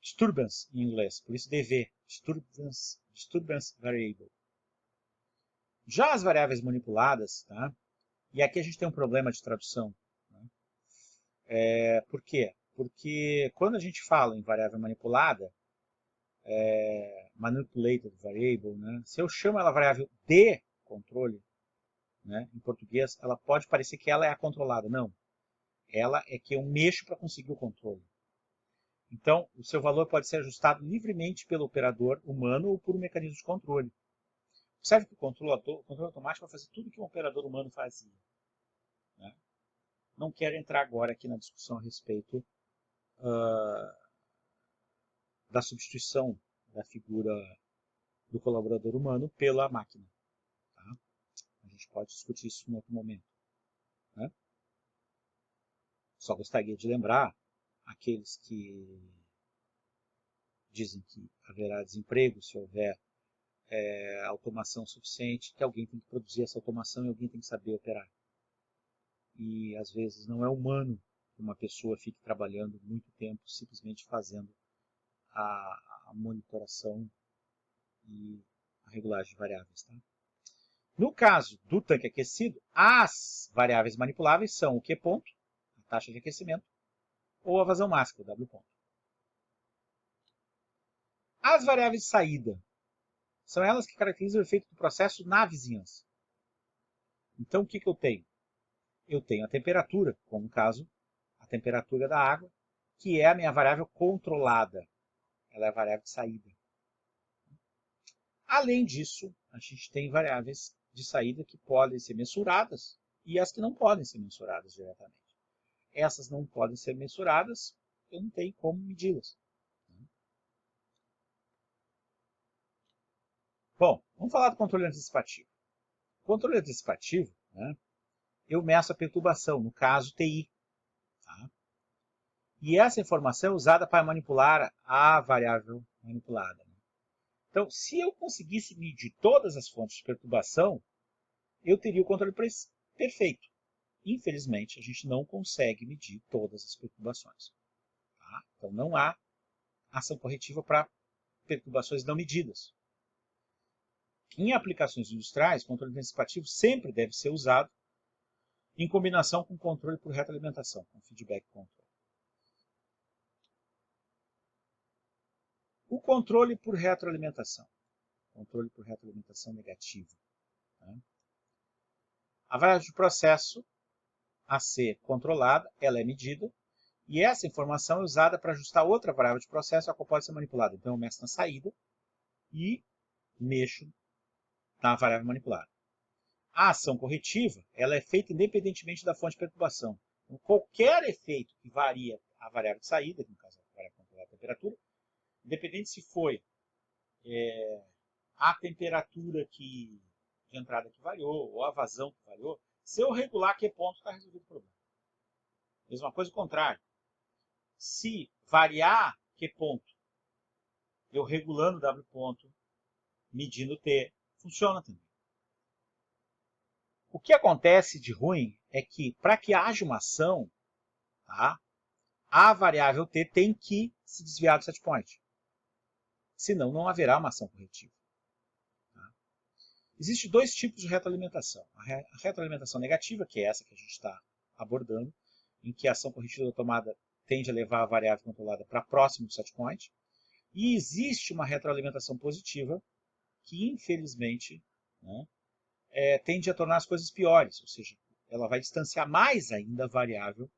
Disturbance em inglês, por isso DV, Disturbance Variable. Já as variáveis manipuladas, tá? E aqui a gente tem um problema de tradução. Né? Por quê? Porque quando a gente fala em variável manipulada, manipulated variable, né? Se eu chamo ela variável de controle, né? Em português, ela pode parecer que ela é a controlada. Não. Ela é que eu mexo para conseguir o controle. Então, o seu valor pode ser ajustado livremente pelo operador humano ou por um mecanismo de controle. Observe que o controle automático vai fazer tudo o que um operador humano fazia. Né? Não quero entrar agora aqui na discussão a respeito da substituição da figura do colaborador humano pela máquina. Tá? A gente pode discutir isso em outro momento. Né? Só gostaria de lembrar aqueles que dizem que haverá desemprego se houver automação suficiente, que alguém tem que produzir essa automação e alguém tem que saber operar. E às vezes não é humano que uma pessoa fique trabalhando muito tempo simplesmente fazendo a monitoração e a regulagem de variáveis. Tá? No caso do tanque aquecido, as variáveis manipuláveis são o Q ponto, a taxa de aquecimento, ou a vazão máxima, o W ponto. As variáveis de saída são elas que caracterizam o efeito do processo na vizinhança. Então, o que eu tenho? Eu tenho a temperatura, como no caso, a temperatura da água, que é a minha variável controlada. Ela é a variável de saída. Além disso, a gente tem variáveis de saída que podem ser mensuradas e as que não podem ser mensuradas diretamente. Essas não podem ser mensuradas, eu não tenho como medi-las. Bom, vamos falar do controle anticipativo. O controle anticipativo, né, eu meço a perturbação, no caso TI. Tá? E essa informação é usada para manipular a variável manipulada. Então, se eu conseguisse medir todas as fontes de perturbação, eu teria o controle perfeito. Infelizmente, a gente não consegue medir todas as perturbações. Tá? Então, não há ação corretiva para perturbações não medidas. Em aplicações industriais, o controle anticipativo sempre deve ser usado em combinação com controle por retroalimentação, com feedback control. O controle por retroalimentação. Controle por retroalimentação negativa. Tá? A variável de processo a ser controlada, ela é medida, e essa informação é usada para ajustar outra variável de processo a qual pode ser manipulada. Então eu meço na saída e mexo na variável manipulada. A ação corretiva ela é feita independentemente da fonte de perturbação. Então, qualquer efeito que varia a variável de saída, que no caso é a variável controlada de temperatura, independente se foi a temperatura de entrada que variou, ou a vazão que variou, se eu regular que ponto, está resolvido o problema. Mesma coisa o contrário. Se variar que ponto, eu regulando W ponto, medindo T, funciona também. O que acontece de ruim é que, para que haja uma ação, tá, a variável T tem que se desviar do setpoint. Senão, não haverá uma ação corretiva. Tá? Existem dois tipos de retroalimentação. A retroalimentação negativa, que é essa que a gente está abordando, em que a ação corretiva da tomada tende a levar a variável controlada para próximo do setpoint. E existe uma retroalimentação positiva, que infelizmente, né, tende a tornar as coisas piores, ou seja, ela vai distanciar mais ainda a variável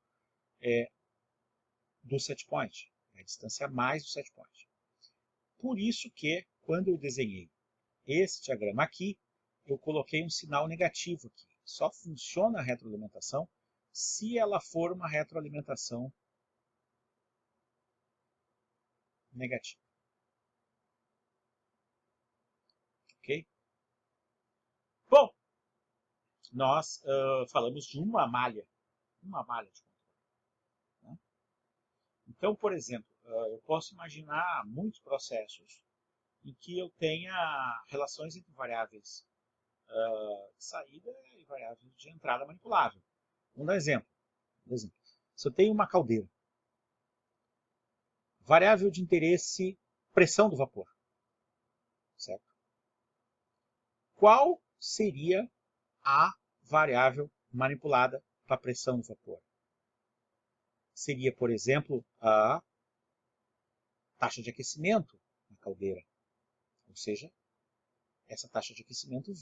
do setpoint, vai distanciar mais do setpoint. Por isso que, quando eu desenhei esse diagrama aqui, eu coloquei um sinal negativo aqui. Só funciona a retroalimentação se ela for uma retroalimentação negativa. Ok? Bom, nós falamos de uma malha de controle. Né? Então, por exemplo, eu posso imaginar muitos processos em que eu tenha relações entre variáveis de saída e variáveis de entrada manipulável. Vamos dar exemplo. Se eu tenho uma caldeira, variável de interesse, pressão do vapor. Certo? Qual seria a variável manipulada para a pressão do vapor? Seria, por exemplo, a taxa de aquecimento na caldeira. Ou seja, essa taxa de aquecimento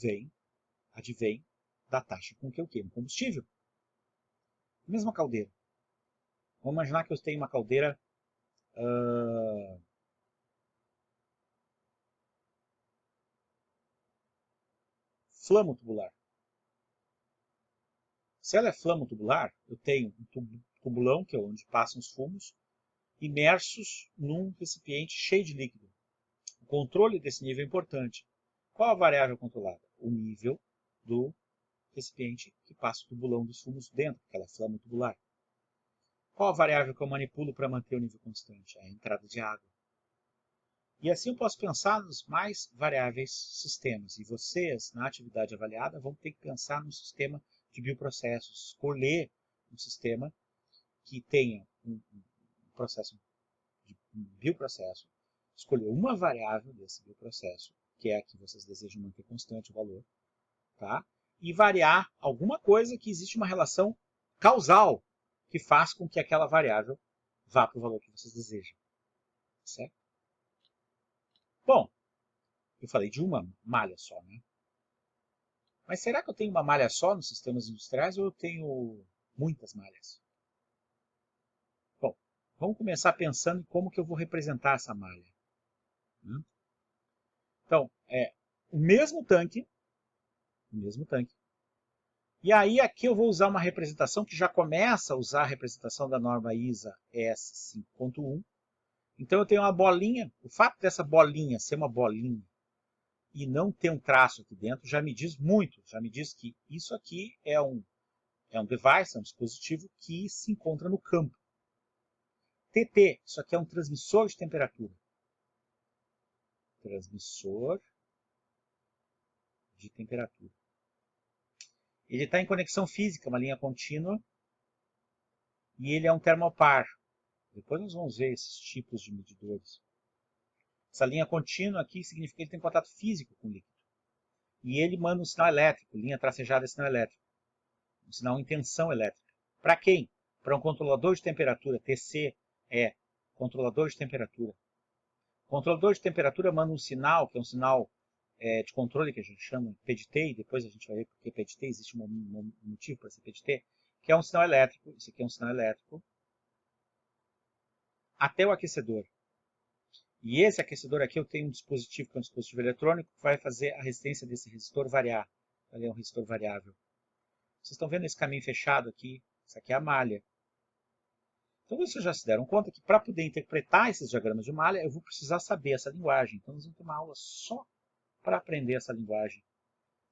advém da taxa com que eu queimo combustível. Mesma caldeira. Vamos imaginar que eu tenho uma caldeira flamo-tubular. Se ela é flamo-tubular, eu tenho um tubulão, que é onde passam os fumos, imersos num recipiente cheio de líquido. O controle desse nível é importante. Qual a variável controlada? O nível do recipiente que passa o tubulão dos fumos dentro, aquela flama tubular. Qual a variável que eu manipulo para manter o nível constante? A entrada de água. E assim eu posso pensar nos mais variáveis sistemas. E vocês, na atividade avaliada, vão ter que pensar no sistema de bioprocessos, escolher um sistema que tenha um processo de bioprocesso, escolher uma variável desse bioprocesso, que é a que vocês desejam manter constante o valor, tá? E variar alguma coisa que existe uma relação causal que faz com que aquela variável vá para o valor que vocês desejam. Certo? Bom, eu falei de uma malha só, né? Mas será que eu tenho uma malha só nos sistemas industriais ou eu tenho muitas malhas? Bom, vamos começar pensando em como que eu vou representar essa malha. Então, o mesmo tanque. E aí aqui eu vou usar uma representação que já começa a usar a representação da norma ISA S5.1. Então eu tenho uma bolinha. O fato dessa bolinha ser uma bolinha e não ter um traço aqui dentro já me diz muito. Já me diz que isso aqui é um device, é um dispositivo que se encontra no campo. TT, isso aqui é um transmissor de temperatura. Transmissor de temperatura. Ele está em conexão física, uma linha contínua, e ele é um termopar. Depois nós vamos ver esses tipos de medidores. Essa linha contínua aqui significa que ele tem contato físico com o líquido. E ele manda um sinal elétrico, linha tracejada é sinal elétrico. Um sinal em tensão elétrica. Para quem? Para um controlador de temperatura, TC é controlador de temperatura. O controlador de temperatura manda um sinal, que é um sinal de controle que a gente chama PDT, e depois a gente vai ver porque PDT, existe um motivo para ser PDT, que é um sinal elétrico, esse aqui é um sinal elétrico, até o aquecedor. E esse aquecedor aqui eu tenho um dispositivo que é um dispositivo eletrônico que vai fazer a resistência desse resistor variar. Ele é um resistor variável. Vocês estão vendo esse caminho fechado aqui? Isso aqui é a malha. Então vocês já se deram conta que para poder interpretar esses diagramas de malha, eu vou precisar saber essa linguagem. Então nós vamos ter uma aula só para aprender essa linguagem.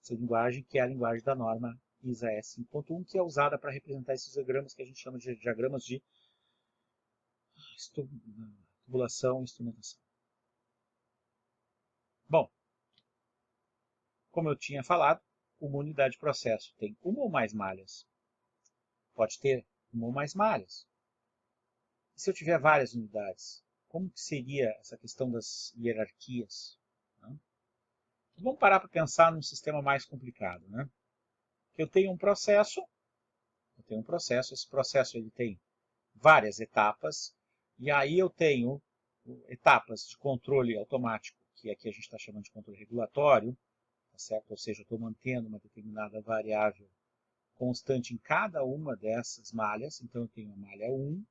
Essa linguagem que é a linguagem da norma ISA S 5.1, que é usada para representar esses diagramas que a gente chama de diagramas de tubulação e instrumentação. Bom, como eu tinha falado, uma unidade de processo tem uma ou mais malhas. Pode ter uma ou mais malhas. E se eu tiver várias unidades, como que seria essa questão das hierarquias? Vamos parar para pensar num sistema mais complicado. Eu tenho um processo, esse processo ele tem várias etapas, e aí eu tenho etapas de controle automático, que aqui a gente está chamando de controle regulatório, tá certo? Ou seja, eu estou mantendo uma determinada variável constante em cada uma dessas malhas. Então eu tenho a malha 1,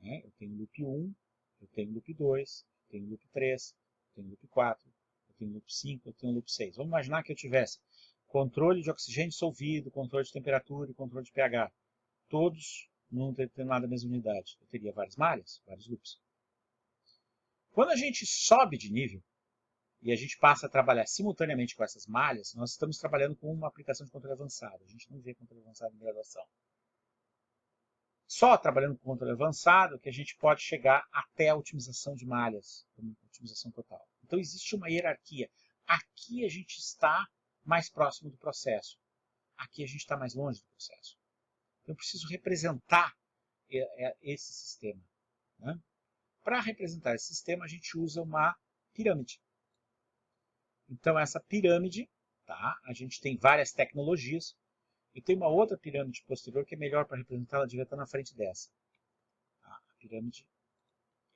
eu tenho loop 1, eu tenho loop 2, eu tenho loop 3, eu tenho loop 4, eu tenho loop 5, eu tenho loop 6. Vamos imaginar que eu tivesse controle de oxigênio dissolvido, controle de temperatura e controle de pH, todos numa determinada mesma unidade. Eu teria várias malhas, vários loops. Quando a gente sobe de nível e a gente passa a trabalhar simultaneamente com essas malhas, nós estamos trabalhando com uma aplicação de controle avançado. A gente não vê controle avançado em graduação. Só trabalhando com controle avançado que a gente pode chegar até a otimização de malhas, otimização total. Então existe uma hierarquia. Aqui a gente está mais próximo do processo. Aqui a gente está mais longe do processo. Então eu preciso representar esse sistema. Para representar esse sistema, a gente usa uma pirâmide. Então essa pirâmide, a gente tem várias tecnologias. Eu tenho uma outra pirâmide posterior que é melhor para representar, ela devia estar na frente dessa. A pirâmide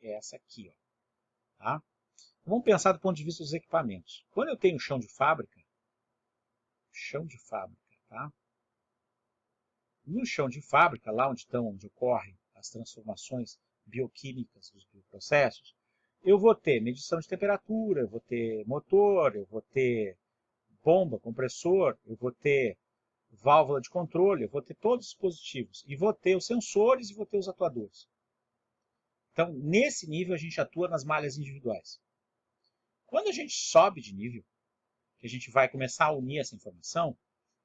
é essa aqui. Vamos pensar do ponto de vista dos equipamentos. Quando eu tenho chão de fábrica, no chão de fábrica, lá onde ocorrem as transformações bioquímicas dos bioprocessos, eu vou ter medição de temperatura, eu vou ter motor, eu vou ter bomba, compressor, eu vou ter válvula de controle, eu vou ter todos os dispositivos, e vou ter os sensores e vou ter os atuadores. Então, nesse nível, a gente atua nas malhas individuais. Quando a gente sobe de nível, que a gente vai começar a unir essa informação, o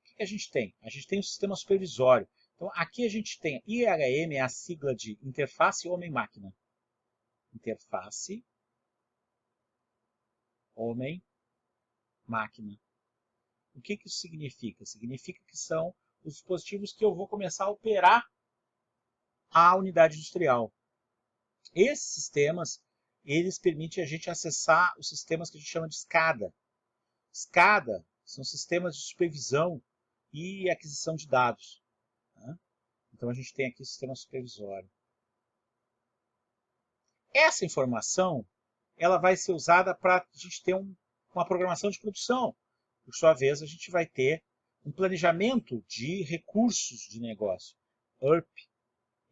que a gente tem? A gente tem um sistema supervisório. Então, aqui a gente tem, IHM é a sigla de Interface Homem-Máquina. Interface Homem-Máquina. O que isso significa? Significa que são os dispositivos que eu vou começar a operar a unidade industrial. Esses sistemas, eles permitem a gente acessar os sistemas que a gente chama de SCADA. SCADA são sistemas de supervisão e aquisição de dados. Então a gente tem aqui o sistema supervisório. Essa informação ela vai ser usada para a gente ter uma programação de produção. Por sua vez, a gente vai ter um planejamento de recursos de negócio.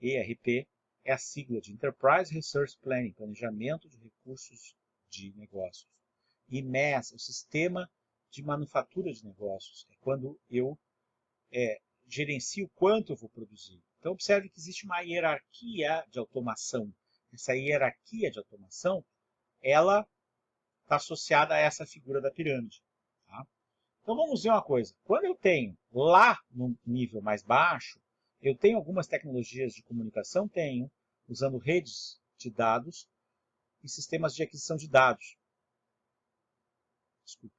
ERP é a sigla de Enterprise Resource Planning, planejamento de recursos de negócios. E MES, o sistema de manufatura de negócios, é quando eu gerencio quanto eu vou produzir. Então, observe que existe uma hierarquia de automação. Essa hierarquia de automação, ela está associada a essa figura da pirâmide. Então, vamos ver uma coisa. Quando eu tenho lá no nível mais baixo, eu tenho algumas tecnologias de comunicação, usando redes de dados e sistemas de aquisição de dados. Desculpa.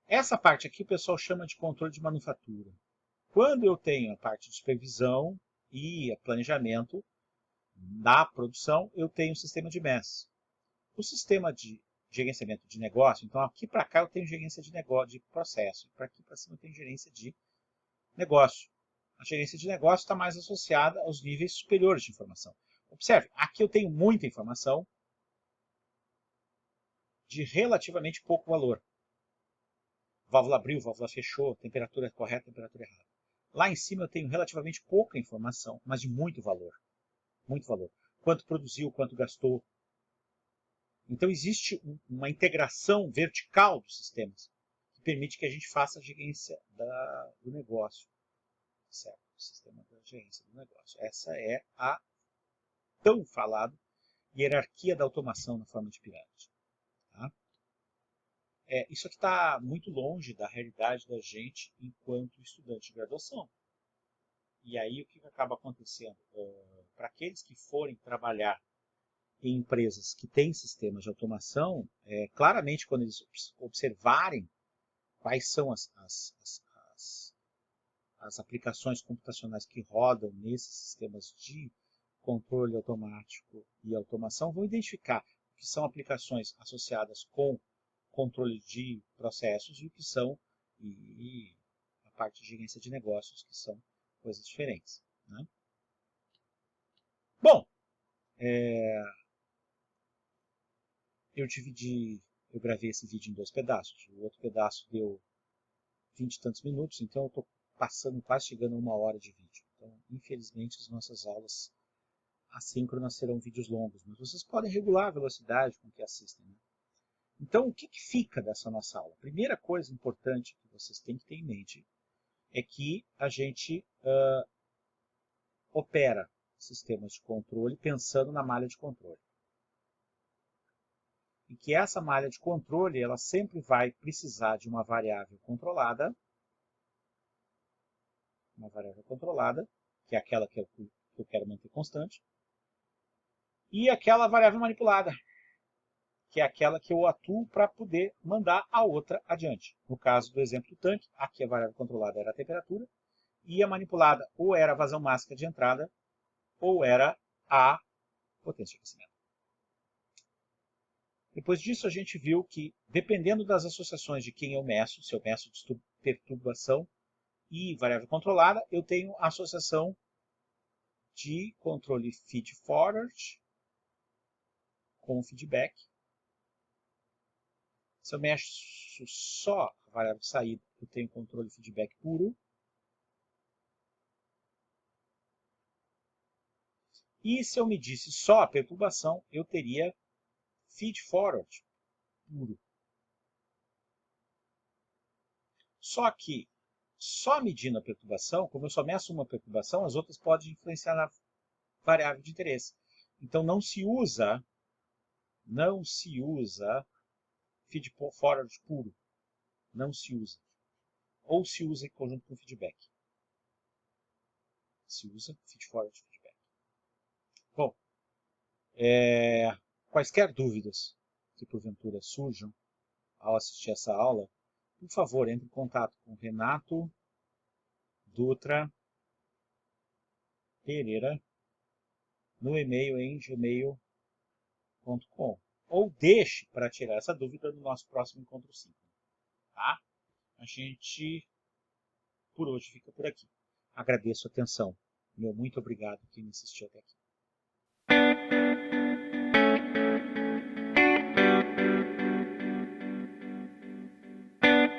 Essa parte aqui o pessoal chama de controle de manufatura. Quando eu tenho a parte de supervisão e planejamento da produção, eu tenho o sistema de MES. O sistema de gerenciamento de negócio, então aqui para cá eu tenho gerência de negócio, de processo, para aqui para cima eu tenho gerência de negócio. A gerência de negócio está mais associada aos níveis superiores de informação. Observe, aqui eu tenho muita informação de relativamente pouco valor. Válvula abriu, válvula fechou, temperatura correta, temperatura errada. Lá em cima eu tenho relativamente pouca informação, mas de muito valor. Muito valor. quanto produziu, quanto gastou. Então existe uma integração vertical dos sistemas que permite que a gente faça a gerência do negócio, certo? O sistema da gerência do negócio. Essa é a tão falada hierarquia da automação na forma de pirâmide. Tá? Isso aqui está muito longe da realidade da gente enquanto estudante de graduação. E aí o que acaba acontecendo? Para aqueles que forem trabalhar em empresas que têm sistemas de automação, claramente quando eles observarem quais são as aplicações computacionais que rodam nesses sistemas de controle automático e automação, vão identificar o que são aplicações associadas com controle de processos e o que são e a parte de gerência de negócios, que são coisas diferentes. Né? Bom, eu gravei esse vídeo em 2 pedaços. O outro pedaço deu 20 e tantos minutos, então eu estou passando, quase chegando a 1 hora de vídeo. Então, infelizmente, as nossas aulas assíncronas serão vídeos longos, mas vocês podem regular a velocidade com que assistem. Né? Então, o que fica dessa nossa aula? A primeira coisa importante que vocês têm que ter em mente é que a gente opera sistemas de controle pensando na malha de controle. E que essa malha de controle ela sempre vai precisar de uma variável controlada, que é aquela que eu quero manter constante, e aquela variável manipulada, que é aquela que eu atuo para poder mandar a outra adiante. No caso do exemplo do tanque, aqui a variável controlada era a temperatura, e a manipulada ou era a vazão máxima de entrada, ou era a potência de aquecimento. Depois disso, a gente viu que, dependendo das associações de quem eu meço, se eu meço perturbação e variável controlada, eu tenho a associação de controle feed-forward com feedback. Se eu mexo só a variável de saída, eu tenho controle feedback puro. E se eu medisse só a perturbação, eu teria feed-forward puro. Só que, só medindo a perturbação, como eu só meço uma perturbação, as outras podem influenciar na variável de interesse. Então não se usa feed-forward puro. Não se usa. Ou se usa em conjunto com feedback. Se usa feed-forward feedback. Bom, quaisquer dúvidas que porventura surjam ao assistir essa aula, por favor, entre em contato com Renato Dutra Pereira no e-mail em gmail.com ou deixe para tirar essa dúvida no nosso próximo encontro 5. Tá? A gente, por hoje, fica por aqui. Agradeço a atenção. Meu muito obrigado quem me assistiu até aqui.